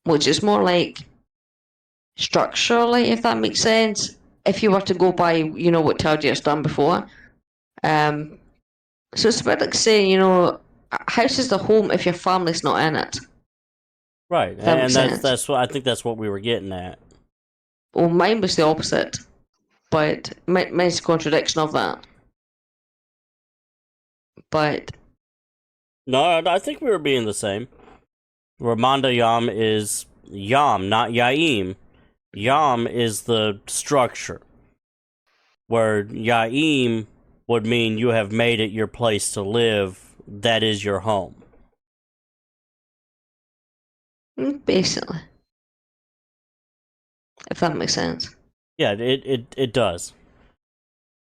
which is more like structurally, if that makes sense. If you were to go by, what Tardia's done before. So it's a bit like saying, a house is the home if your family's not in it. Right. If that And makes sense. that's what I think that's what we were getting at. Well, mine was the opposite, but mine's a contradiction of that. But No, I think we were being the same. Where Manda Yam is Yam, not Yaim. Yam is the structure. Where Yaim would mean you have made it your place to live. That is your home. basically, if that makes sense. Yeah, it does.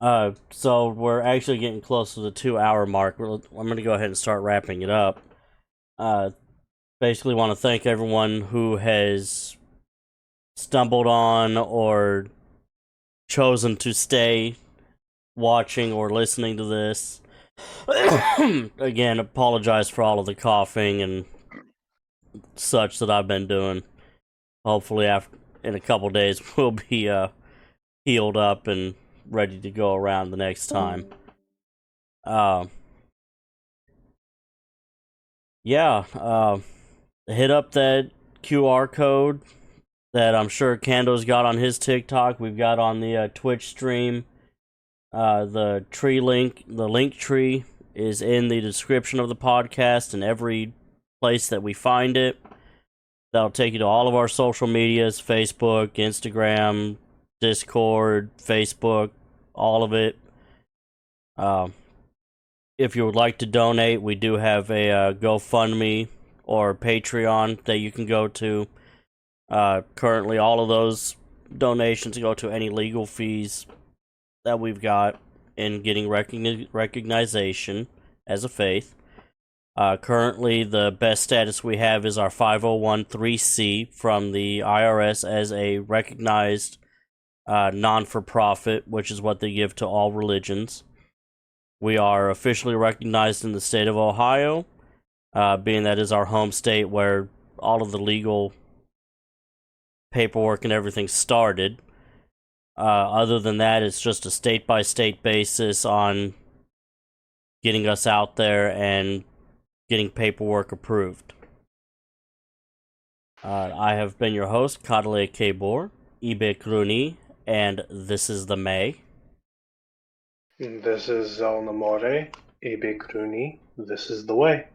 So we're actually getting close to the 2-hour mark. I'm going to go ahead and start wrapping it up. Basically want to thank everyone who has stumbled on or chosen to stay watching or listening to this. Again, apologize for all of the coughing and such that I've been doing. Hopefully, in a couple days, we'll be healed up and ready to go around the next time. Hit up that QR code that I'm sure Kando's got on his TikTok. We've got on the Twitch stream. The link tree is in the description of the podcast and every place that we find it. That'll take you to all of our social medias: Facebook, Instagram, Discord, Facebook, all of it. If you would like to donate, we do have a GoFundMe or Patreon that you can go to. Currently, all of those donations go to any legal fees that we've got in getting recognition as a faith. Currently, the best status we have is our 501(c) from the IRS as a recognized non-for-profit, which is what they give to all religions. We are officially recognized in the state of Ohio, being that is our home state where all of the legal paperwork and everything started. Other than that, it's just a state-by-state basis on getting us out there and getting paperwork approved. I have been your host, Kadale Kebor, Ibe Kruni, and this is the May. This is El Namore, Ebe Kruni. This is the way.